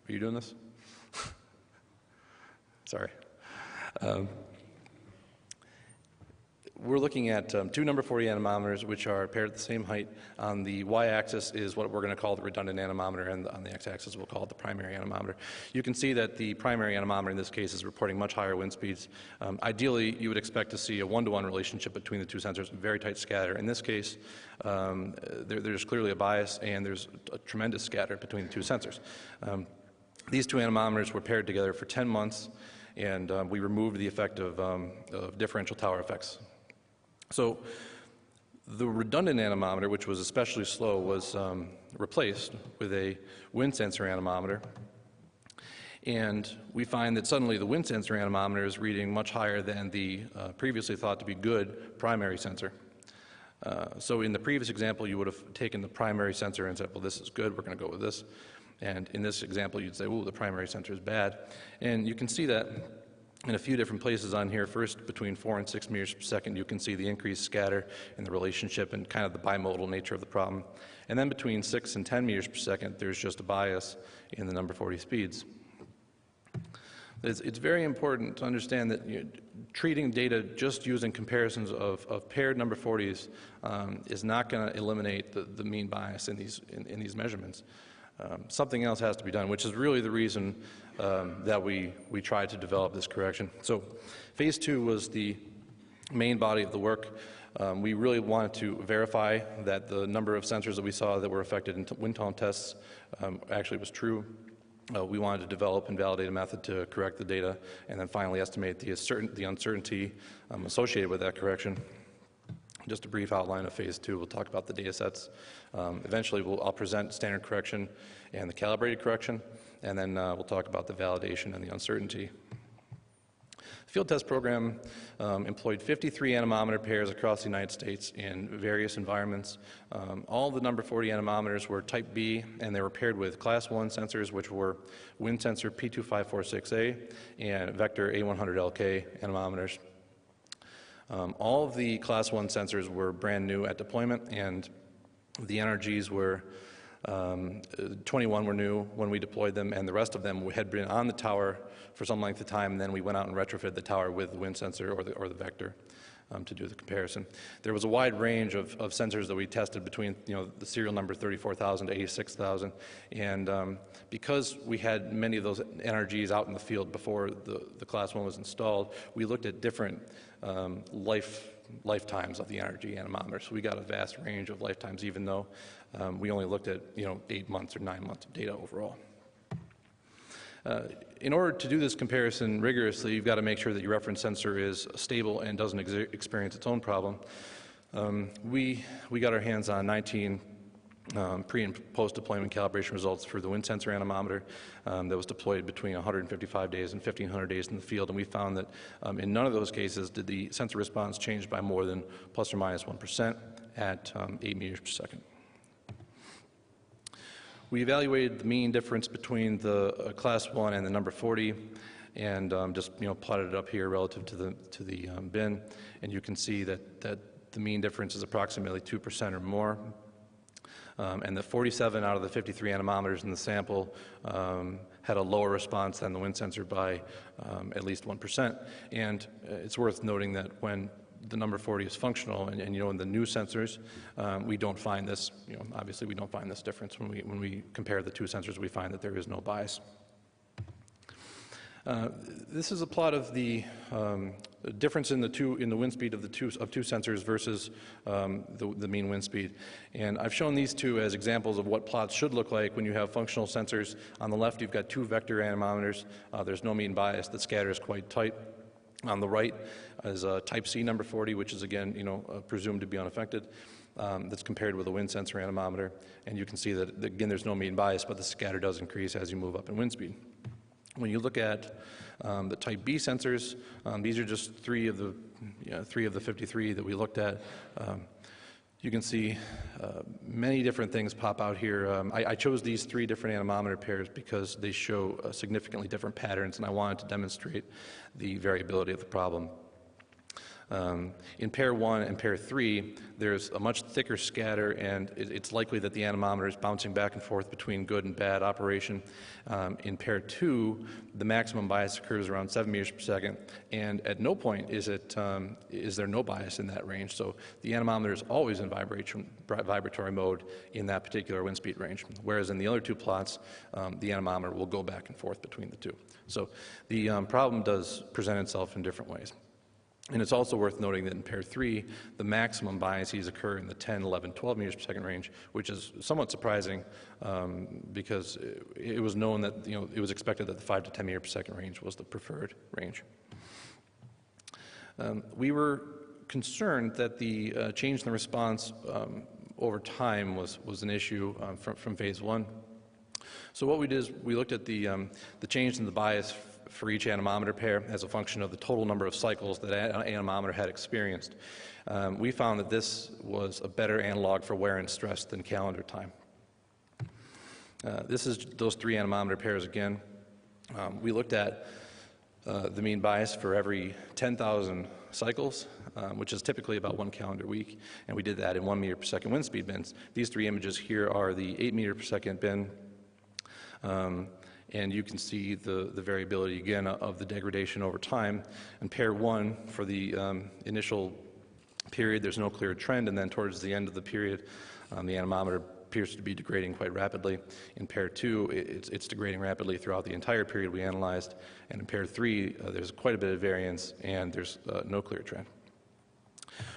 Are you doing this? Sorry. We're looking at two number 40 anemometers, which are paired at the same height. On the y-axis is what we're going to call the redundant anemometer, and on the x-axis we'll call it the primary anemometer. You can see that the primary anemometer in this case is reporting much higher wind speeds. Ideally, you would expect to see a one-to-one relationship between the two sensors, very tight scatter. In this case, there's clearly a bias, and there's a tremendous scatter between the two sensors. These two anemometers were paired together for 10 months, and we removed the effect of differential tower effects. So the redundant anemometer, which was especially slow, was replaced with a wind sensor anemometer. And we find that suddenly the wind sensor anemometer is reading much higher than the previously thought to be good primary sensor. So in the previous example, you would have taken the primary sensor and said, well, this is good, we're going to go with this. And in this example, you'd say, oh, the primary sensor is bad. And you can see that in a few different places on here. First, between 4 and 6 meters per second, you can see the increased scatter and the relationship and kind of the bimodal nature of the problem. And then between 6 and 10 meters per second, there's just a bias in the number 40 speeds. It's very important to understand that treating data just using comparisons of paired number 40s is not going to eliminate the mean bias in these measurements. Something else has to be done, which is really the reason that we tried to develop this correction. So phase 2 was the main body of the work. We really wanted to verify that the number of sensors that we saw that were affected in wind tunnel tests actually was true. We wanted to develop and validate a method to correct the data, and then finally estimate the uncertainty associated with that correction. Just a brief outline of phase 2. We'll talk about the data sets. Eventually, I'll present standard correction and the calibrated correction, and then we'll talk about the validation and the uncertainty. The field test program employed 53 anemometer pairs across the United States in various environments. All the number 40 anemometers were type B, and they were paired with class 1 sensors, which were wind sensor P2546A and vector A100LK anemometers. All of the class 1 sensors were brand new at deployment, and the NRGs were 21 were new when we deployed them, and the rest of them had been on the tower for some length of time, and then we went out and retrofitted the tower with the wind sensor or the vector to do the comparison. There was a wide range of sensors that we tested between the serial number 34,000 to 86,000, and because we had many of those NRGs out in the field before the class 1 was installed, we looked at different lifetimes of the NRG anemometer. So we got a vast range of lifetimes, even though we only looked at 8 months or 9 months of data overall. In order to do this comparison rigorously, you've got to make sure that your reference sensor is stable and doesn't experience its own problem. We got our hands on 19 pre- and post-deployment calibration results for the wind sensor anemometer that was deployed between 155 days and 1,500 days in the field, and we found that in none of those cases did the sensor response change by more than plus or minus 1% at 8 meters per second. We evaluated the mean difference between the class 1 and the number 40, and just plotted it up here relative to the bin, and you can see that the mean difference is approximately 2% or more. And the 47 out of the 53 anemometers in the sample had a lower response than the wind sensor by at least 1%. And it's worth noting that when the number 40 is functional, and in the new sensors, we don't find this. Obviously, we don't find this difference when we compare the two sensors. We find that there is no bias. This is a plot of the difference in the wind speed of two sensors versus the mean wind speed. And I've shown these two as examples of what plots should look like when you have functional sensors. On the left, you've got two vector anemometers. There's no mean bias. The scatter is quite tight. On the right is type C number 40, which is again, presumed to be unaffected. That's compared with a wind sensor anemometer. And you can see that again, there's no mean bias, but the scatter does increase as you move up in wind speed. When you look at the type B sensors, these are just three of the 53 that we looked at. You can see many different things pop out here. I chose these three different anemometer pairs because they show significantly different patterns, and I wanted to demonstrate the variability of the problem. In pair 1 and pair 3, there's a much thicker scatter, and it's likely that the anemometer is bouncing back and forth between good and bad operation. In pair 2, the maximum bias occurs around 7 meters per second, and at no point is there no bias in that range. So the anemometer is always in vibratory mode in that particular wind speed range, whereas in the other two plots, the anemometer will go back and forth between the two. So the problem does present itself in different ways. And it's also worth noting that in pair 3, the maximum biases occur in the 10, 11, 12 meters per second range, which is somewhat surprising because it was known that, it was expected that the 5 to 10 meter per second range was the preferred range. We were concerned that the change in the response over time was an issue from phase 1. So what we did is we looked at the change in the bias for each anemometer pair as a function of the total number of cycles that an anemometer had experienced. We found that this was a better analog for wear and stress than calendar time. This is those three anemometer pairs again. We looked at the mean bias for every 10,000 cycles, which is typically about 1 calendar week, and we did that in 1 meter per second wind speed bins. These three images here are the 8 meter per second bin, and you can see the variability again of the degradation over time. In pair 1, for the initial period, there's no clear trend, and then towards the end of the period, the anemometer appears to be degrading quite rapidly. In pair 2, it's degrading rapidly throughout the entire period we analyzed, and in pair 3, there's quite a bit of variance, and there's no clear trend.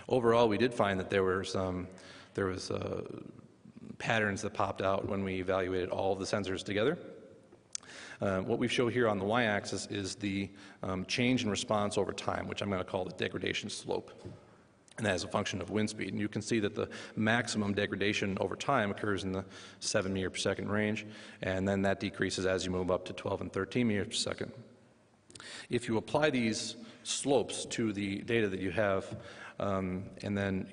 Overall, we did find that there was patterns that popped out when we evaluated all of the sensors together. What we show here on the y-axis is the change in response over time, which I'm going to call the degradation slope, and that is a function of wind speed. And you can see that the maximum degradation over time occurs in the 7 meter per second range, and then that decreases as you move up to 12 and 13 meters per second. If you apply these slopes to the data that you have, and then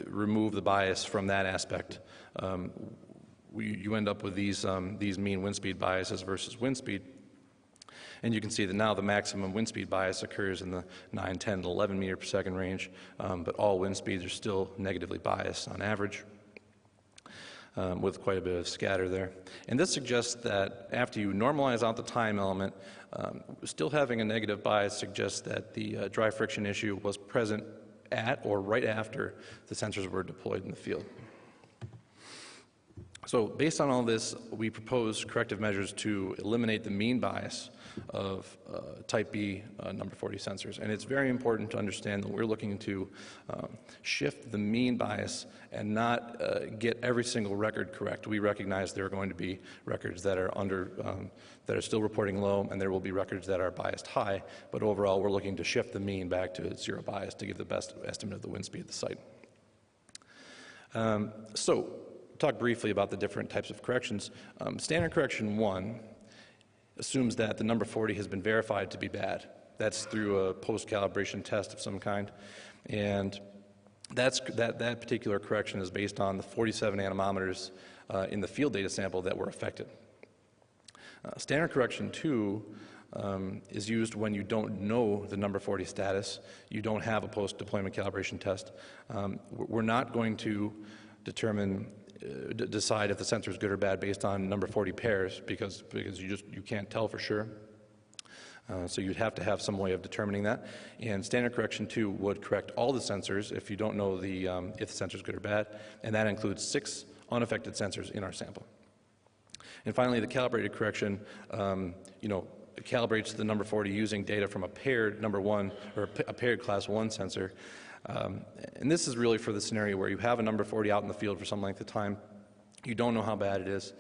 remove the bias from that aspect, you end up with these mean wind speed biases versus wind speed. And you can see that now the maximum wind speed bias occurs in the 9, 10, 11 meter per second range, but all wind speeds are still negatively biased on average, with quite a bit of scatter there. And this suggests that after you normalize out the time element, still having a negative bias suggests that the dry friction issue was present at or right after the sensors were deployed in the field. So based on all this, we propose corrective measures to eliminate the mean bias of type B number 40 sensors. And it's very important to understand that we're looking to shift the mean bias and not get every single record correct. We recognize there are going to be records that are that are still reporting low, and there will be records that are biased high, but overall we're looking to shift the mean back to zero bias to give the best estimate of the wind speed at the site. So talk briefly about the different types of corrections. Standard correction 1 assumes that the number 40 has been verified to be bad. That's through a post-calibration test of some kind. And that particular correction is based on the 47 anemometers in the field data sample that were affected. Standard correction 2 is used when you don't know the number 40 status, you don't have a post-deployment calibration test. We're not going to decide if the sensor is good or bad based on number 40 pairs because you can't tell for sure. So you'd have to have some way of determining that. And standard correction 2 would correct all the sensors if you don't know if the sensor is good or bad, and that includes 6 unaffected sensors in our sample. And finally, the calibrated correction, it calibrates the number 40 using data from a paired number 1 or a paired class 1 sensor. And this is really for the scenario where you have a number 40 out in the field for some length of time. You don't know how bad it is.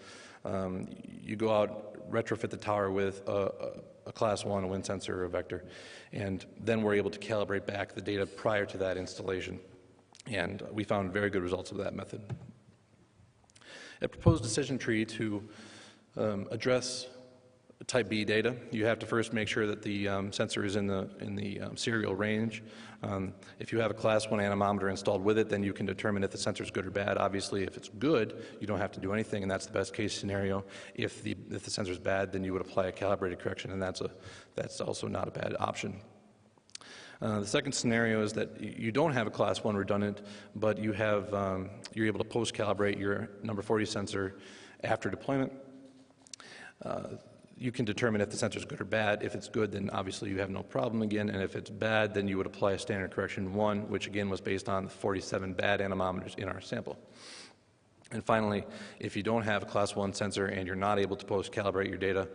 You go out, retrofit the tower with a class 1, a wind sensor or a vector, and then we're able to calibrate back the data prior to that installation. And we found very good results of that method. A proposed decision tree to address type B data, you have to first make sure that the sensor is in the serial range. If you have a class 1 anemometer installed with it, then you can determine if the sensor is good or bad. Obviously, if it's good, you don't have to do anything, and that's the best case scenario. If the sensor is bad, then you would apply a calibrated correction, and that's also not a bad option. The second scenario is that you don't have a class 1 redundant, but you're able to post-calibrate your number 40 sensor after deployment. You can determine if the sensor is good or bad. If it's good, then obviously you have no problem again, and if it's bad, then you would apply a standard correction 1, which again was based on the 47 bad anemometers in our sample. And finally, if you don't have a class 1 sensor and you're not able to post-calibrate your data,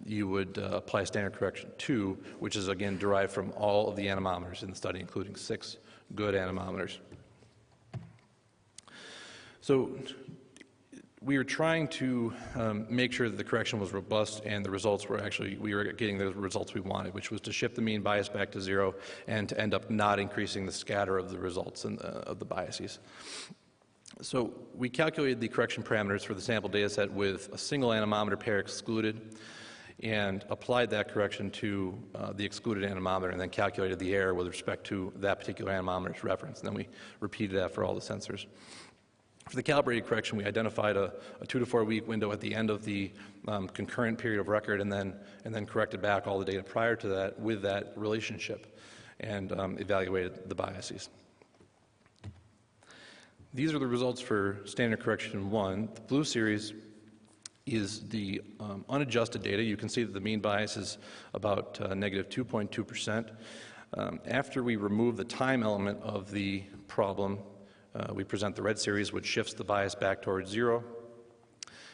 you would apply standard correction 2, which is again derived from all of the anemometers in the study, including 6 good anemometers. So we were trying to make sure that the correction was robust and the results were we were getting the results we wanted, which was to shift the mean bias back to 0 and to end up not increasing the scatter of the results and of the biases. So we calculated the correction parameters for the sample data set with a single anemometer pair excluded and applied that correction to the excluded anemometer and then calculated the error with respect to that particular anemometer's reference. And then we repeated that for all the sensors. For the calibrated correction, we identified a 2 to 4 week window at the end of the concurrent period of record and then corrected back all the data prior to that with that relationship and evaluated the biases. These are the results for standard correction 1. The blue series is the unadjusted data. You can see that the mean bias is about negative 2.2%. After we remove the time element of the problem, we present the red series, which shifts the bias back towards 0.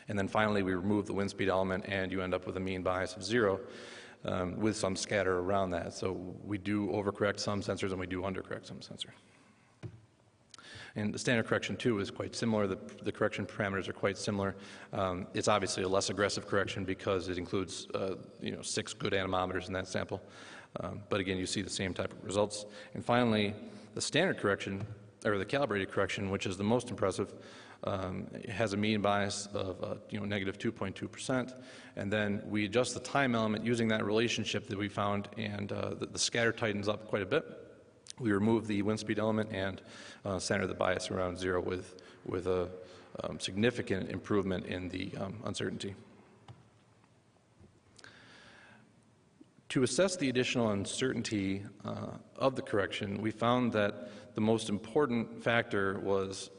And then finally, we remove the wind speed element, and you end up with a mean bias of 0 with some scatter around that. So we do overcorrect some sensors, and we do undercorrect some sensors. And the standard correction 2 is quite similar. The correction parameters are quite similar. It's obviously a less aggressive correction because it includes 6 good anemometers in that sample. But again, you see the same type of results. And finally, the standard correction, or the calibrated correction, which is the most impressive, has a mean bias of negative 2.2%, and then we adjust the time element using that relationship that we found, and the scatter tightens up quite a bit. We remove the wind speed element and center the bias around 0 with a significant improvement in the uncertainty. To assess the additional uncertainty of the correction, we found that the most important factor was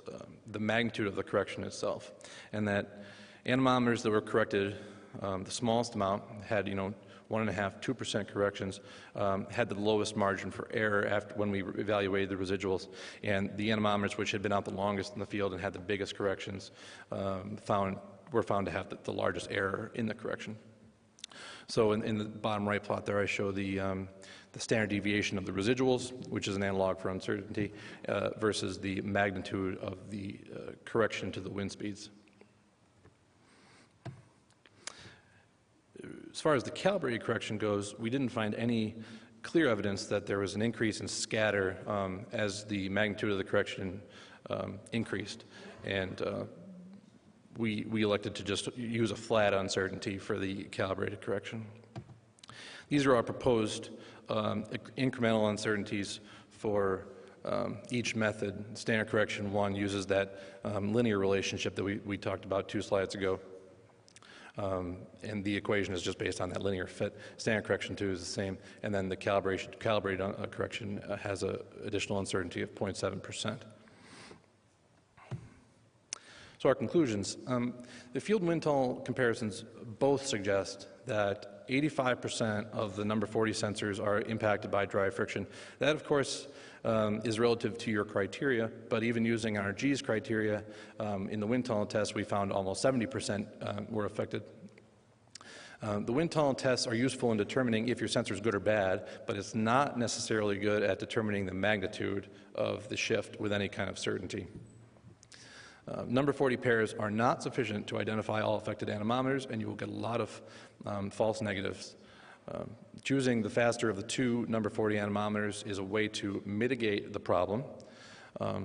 the magnitude of the correction itself, and that anemometers that were corrected, the smallest amount, had 1.5%, 2% corrections, had the lowest margin for error when we evaluated the residuals, and the anemometers which had been out the longest in the field and had the biggest corrections were found to have the largest error in the correction. So in the bottom right plot there, I show the standard deviation of the residuals, which is an analog for uncertainty, versus the magnitude of the correction to the wind speeds. As far as the calibrated correction goes, we didn't find any clear evidence that there was an increase in scatter as the magnitude of the correction increased. and we elected to just use a flat uncertainty for the calibrated correction. These are our proposed incremental uncertainties for each method. Standard correction 1 uses that linear relationship that we talked about 2 slides ago. And the equation is just based on that linear fit. Standard correction 2 is the same, and then the calibrated correction has an additional uncertainty of 0.7%. So our conclusions. The field and wind tunnel comparisons both suggest that 85% of the number 40 sensors are impacted by dry friction. That, of course, is relative to your criteria, but even using our G's criteria, in the wind tunnel test, we found almost 70% were affected. The wind tunnel tests are useful in determining if your sensor is good or bad, but it's not necessarily good at determining the magnitude of the shift with any kind of certainty. Number 40 pairs are not sufficient to identify all affected anemometers, and you will get a lot of false negatives. Choosing the faster of the 2 number 40 anemometers is a way to mitigate the problem,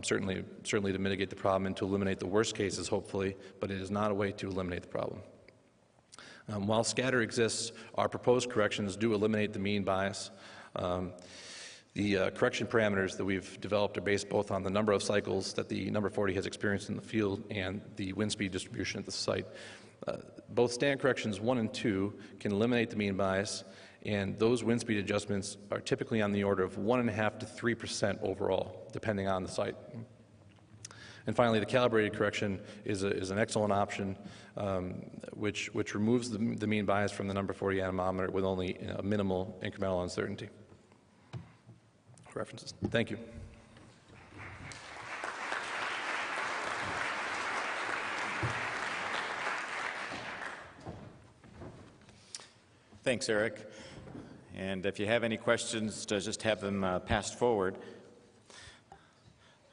certainly to mitigate the problem and to eliminate the worst cases, hopefully, but it is not a way to eliminate the problem. While scatter exists, our proposed corrections do eliminate the mean bias. The correction parameters that we've developed are based both on the number of cycles that the number 40 has experienced in the field and the wind speed distribution at the site. Both standard corrections 1 and 2 can eliminate the mean bias, and those wind speed adjustments are typically on the order of 1.5% to 3% overall, depending on the site. And finally, the calibrated correction is an excellent option, which removes the mean bias from the number 40 anemometer with only a minimal incremental uncertainty. References. Thank you. Thanks, Eric. And if you have any questions, just have them passed forward.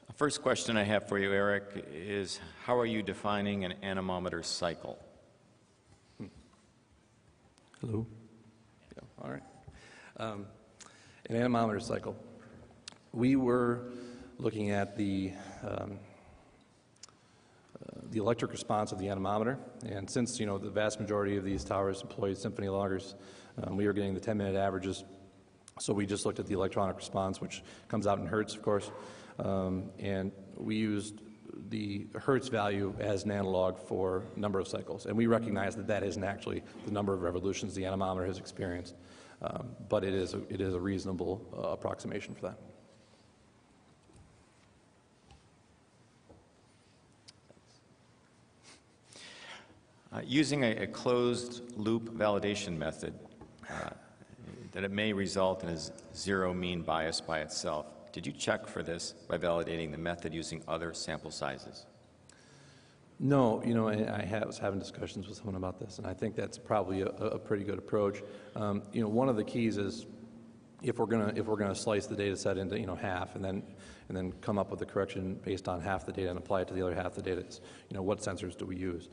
The first question I have for you, Eric, is how are you defining an anemometer cycle? Hello. Yeah, all right. An anemometer cycle. We were looking at the electric response of the anemometer, and since the vast majority of these towers employ symphony loggers, we were getting the 10-minute averages. So we just looked at the electronic response, which comes out in hertz, of course, and we used the hertz value as an analog for number of cycles, and we recognize that that isn't actually the number of revolutions the anemometer has experienced, but it is a reasonable approximation for that. Using a closed-loop validation method, that it may result in a zero mean bias by itself. Did you check for this by validating the method using other sample sizes? No, I was having discussions with someone about this, and I think that's probably a pretty good approach. One of the keys is if we're gonna slice the data set into half and then come up with a correction based on half the data and apply it to the other half of the data, it's, what sensors do we use?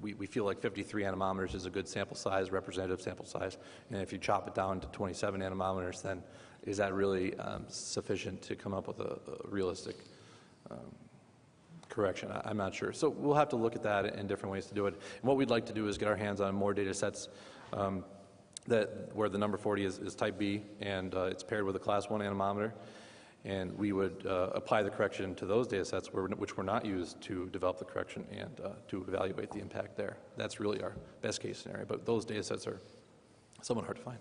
We feel like 53 anemometers is a good sample size, representative sample size, and if you chop it down to 27 anemometers, then is that really sufficient to come up with a realistic correction? I'm not sure. So we'll have to look at that in different ways to do it. And what we'd like to do is get our hands on more data sets where the number 40 is type B and it's paired with a class 1 anemometer. And we would apply the correction to those data sets which were not used to develop the correction and to evaluate the impact there. That's really our best case scenario, but those data sets are somewhat hard to find.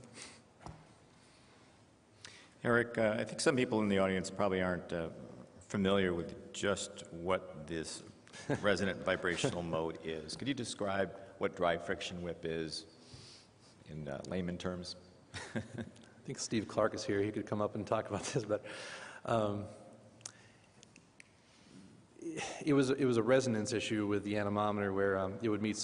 Eric, I think some people in the audience probably aren't familiar with just what this resonant vibrational mode is. Could you describe what dry friction whip is in layman terms? I think Steve Clark is here. He could come up and talk about this, but it was a resonance issue with the anemometer where it would meet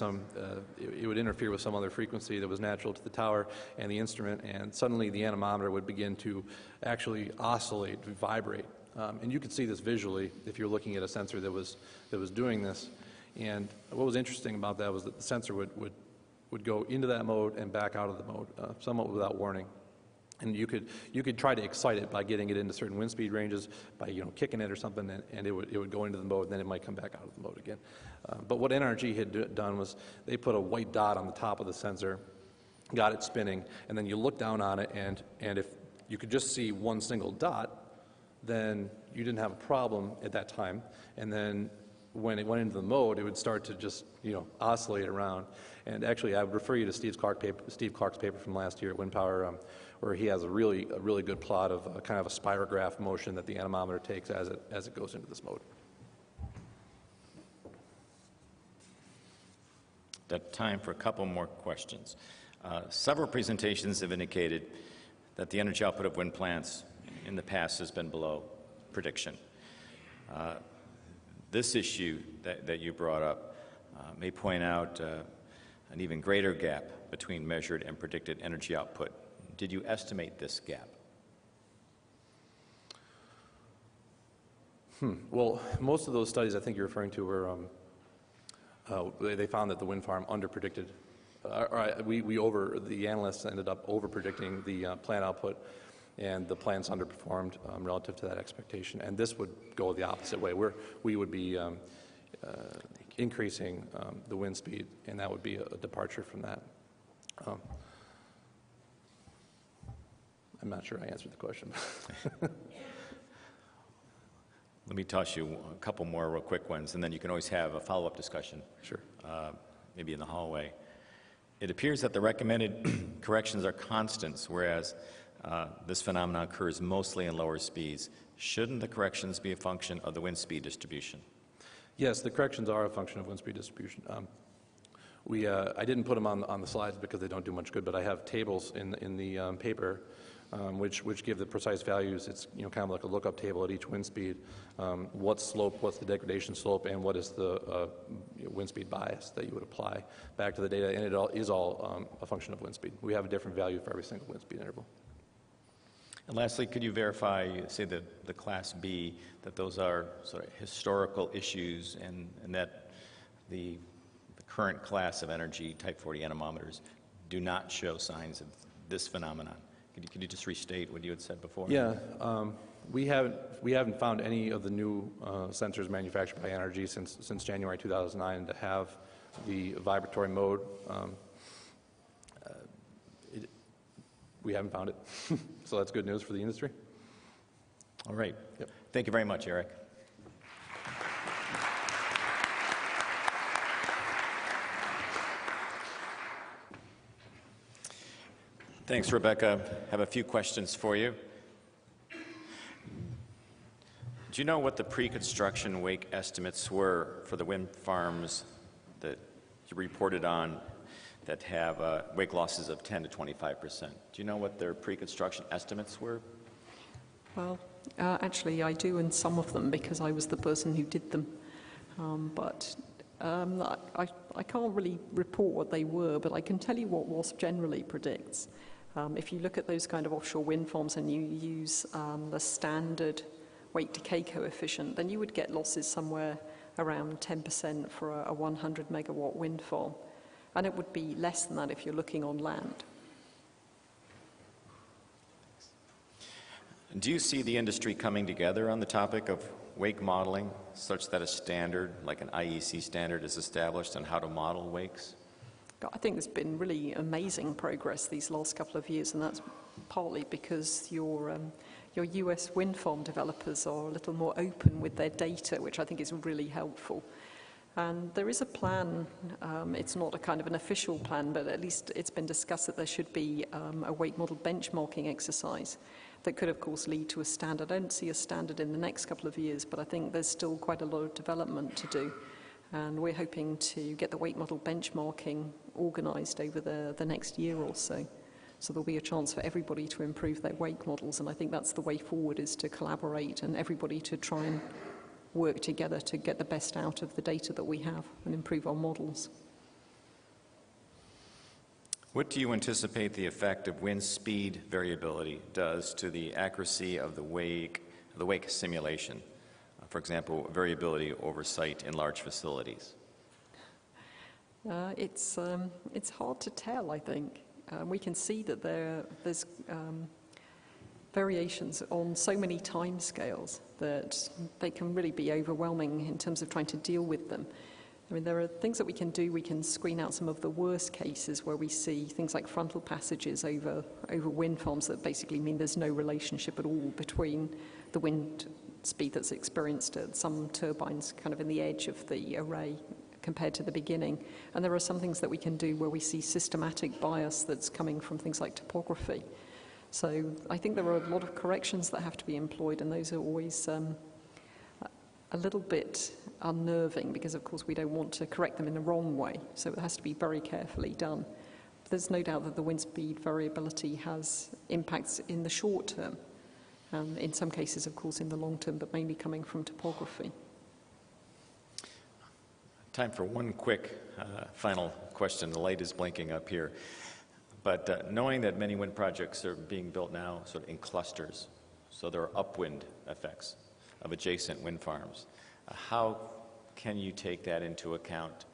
it would interfere with some other frequency that was natural to the tower and the instrument, and suddenly the anemometer would begin to actually oscillate, vibrate, and you could see this visually if you're looking at a sensor that was doing this. And what was interesting about that was that the sensor would go into that mode and back out of the mode, somewhat without warning. And you could try to excite it by getting it into certain wind speed ranges, by kicking it or something, and it would go into the mode, and then it might come back out of the mode again. But what NRG had done was they put a white dot on the top of the sensor, got it spinning, and then you look down on it, and if you could just see one single dot, then you didn't have a problem at that time. And then when it went into the mode, it would start to just oscillate around. And actually, I would refer you to Steve Clark's paper from last year at Windpower, where he has a really good plot of kind of a spirograph motion that the anemometer takes as it goes into this mode. Got time for a couple more questions. Several presentations have indicated that the energy output of wind plants in the past has been below prediction. This issue that you brought up may point out an even greater gap between measured and predicted energy output. Did you estimate this gap? Well, most of those studies I think you're referring to were, they found that the wind farm underpredicted. The analysts ended up over-predicting the plant output, and the plants underperformed relative to that expectation. And this would go the opposite way, where we would be increasing the wind speed, and that would be a departure from that. I'm not sure I answered the question. Let me toss you a couple more real quick ones, and then you can always have a follow-up discussion. Sure. Maybe in the hallway. It appears that the recommended corrections are constants, whereas this phenomenon occurs mostly in lower speeds. Shouldn't the corrections be a function of the wind speed distribution? Yes, the corrections are a function of wind speed distribution. I didn't put them on the slides because they don't do much good, but I have tables in the paper which give the precise values. It's kind of like a lookup table at each wind speed. What's the degradation slope, and what is the wind speed bias that you would apply back to the data, and it is all a function of wind speed. We have a different value for every single wind speed interval. And lastly, could you verify, say, the Class B, that those are sort of historical issues, and that the current class of energy, Type 40 anemometers, do not show signs of this phenomenon? Could you just restate what you had said before? Yeah, we haven't found any of the new sensors manufactured by NRG since January 2009 to have the vibratory mode. We haven't found it, so that's good news for the industry. All right. Yep. Thank you very much, Eric. Thanks, Rebecca. I have a few questions for you. Do you know what the pre-construction wake estimates were for the wind farms that you reported on that have wake losses of 10 to 25%? Do you know what their pre-construction estimates were? Well, actually I do in some of them because I was the person who did them. I can't really report what they were, but I can tell you what WRA generally predicts. If you look at those kind of offshore wind farms and you use the standard wake decay coefficient, then you would get losses somewhere around 10% for a 100 megawatt wind farm. And it would be less than that if you're looking on land. Do you see the industry coming together on the topic of wake modeling such that a standard, like an IEC standard, is established on how to model wakes? I think there's been really amazing progress these last couple of years, and that's partly because your US wind farm developers are a little more open with their data, which I think is really helpful. And there is a plan, it's not a kind of an official plan, but at least it's been discussed that there should be a wake model benchmarking exercise that could, of course, lead to a standard. I don't see a standard in the next couple of years, but I think there's still quite a lot of development to do. And we're hoping to get the wake model benchmarking organised over the next year or so. So there'll be a chance for everybody to improve their wake models, and I think that's the way forward, is to collaborate and everybody to try and work together to get the best out of the data that we have and improve our models. What do you anticipate the effect of wind speed variability does to the accuracy of the wake simulation? For example, variability oversight in large facilities. It's hard to tell, I think. We can see that there's variations on so many timescales that they can really be overwhelming in terms of trying to deal with them. I mean, there are things that we can do. We can screen out some of the worst cases where we see things like frontal passages over wind farms that basically mean there's no relationship at all between the wind speed that's experienced at some turbines kind of in the edge of the array compared to the beginning. And there are some things that we can do where we see systematic bias that's coming from things like topography. So I think there are a lot of corrections that have to be employed, and those are always a little bit unnerving because, of course, we don't want to correct them in the wrong way. So it has to be very carefully done. There's no doubt that the wind speed variability has impacts in the short term, in some cases, of course, in the long term, but mainly coming from topography. Time for one quick final question. The light is blinking up here. But knowing that many wind projects are being built now sort of in clusters, so there are upwind effects of adjacent wind farms, how can you take that into account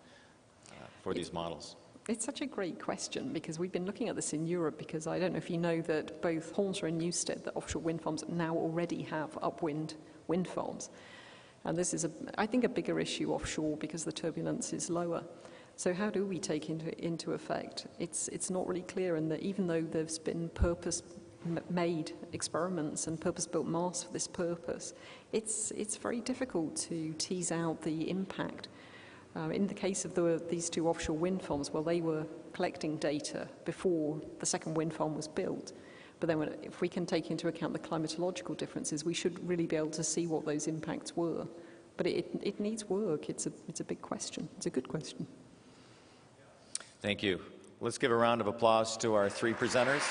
for these models? It's such a great question because we've been looking at this in Europe because I don't know if you know that both Hornsea and Newstead, the offshore wind farms, now already have upwind wind farms. And this is, I think, a bigger issue offshore because the turbulence is lower. So how do we take into effect? It's not really clear, and that even though there's been purpose-made experiments and purpose-built masts for this purpose, it's very difficult to tease out the impact. In the case of these two offshore wind farms, well, they were collecting data before the second wind farm was built. But then if we can take into account the climatological differences, we should really be able to see what those impacts were. But it needs work. It's a big question. It's a good question. Thank you. Let's give a round of applause to our three presenters.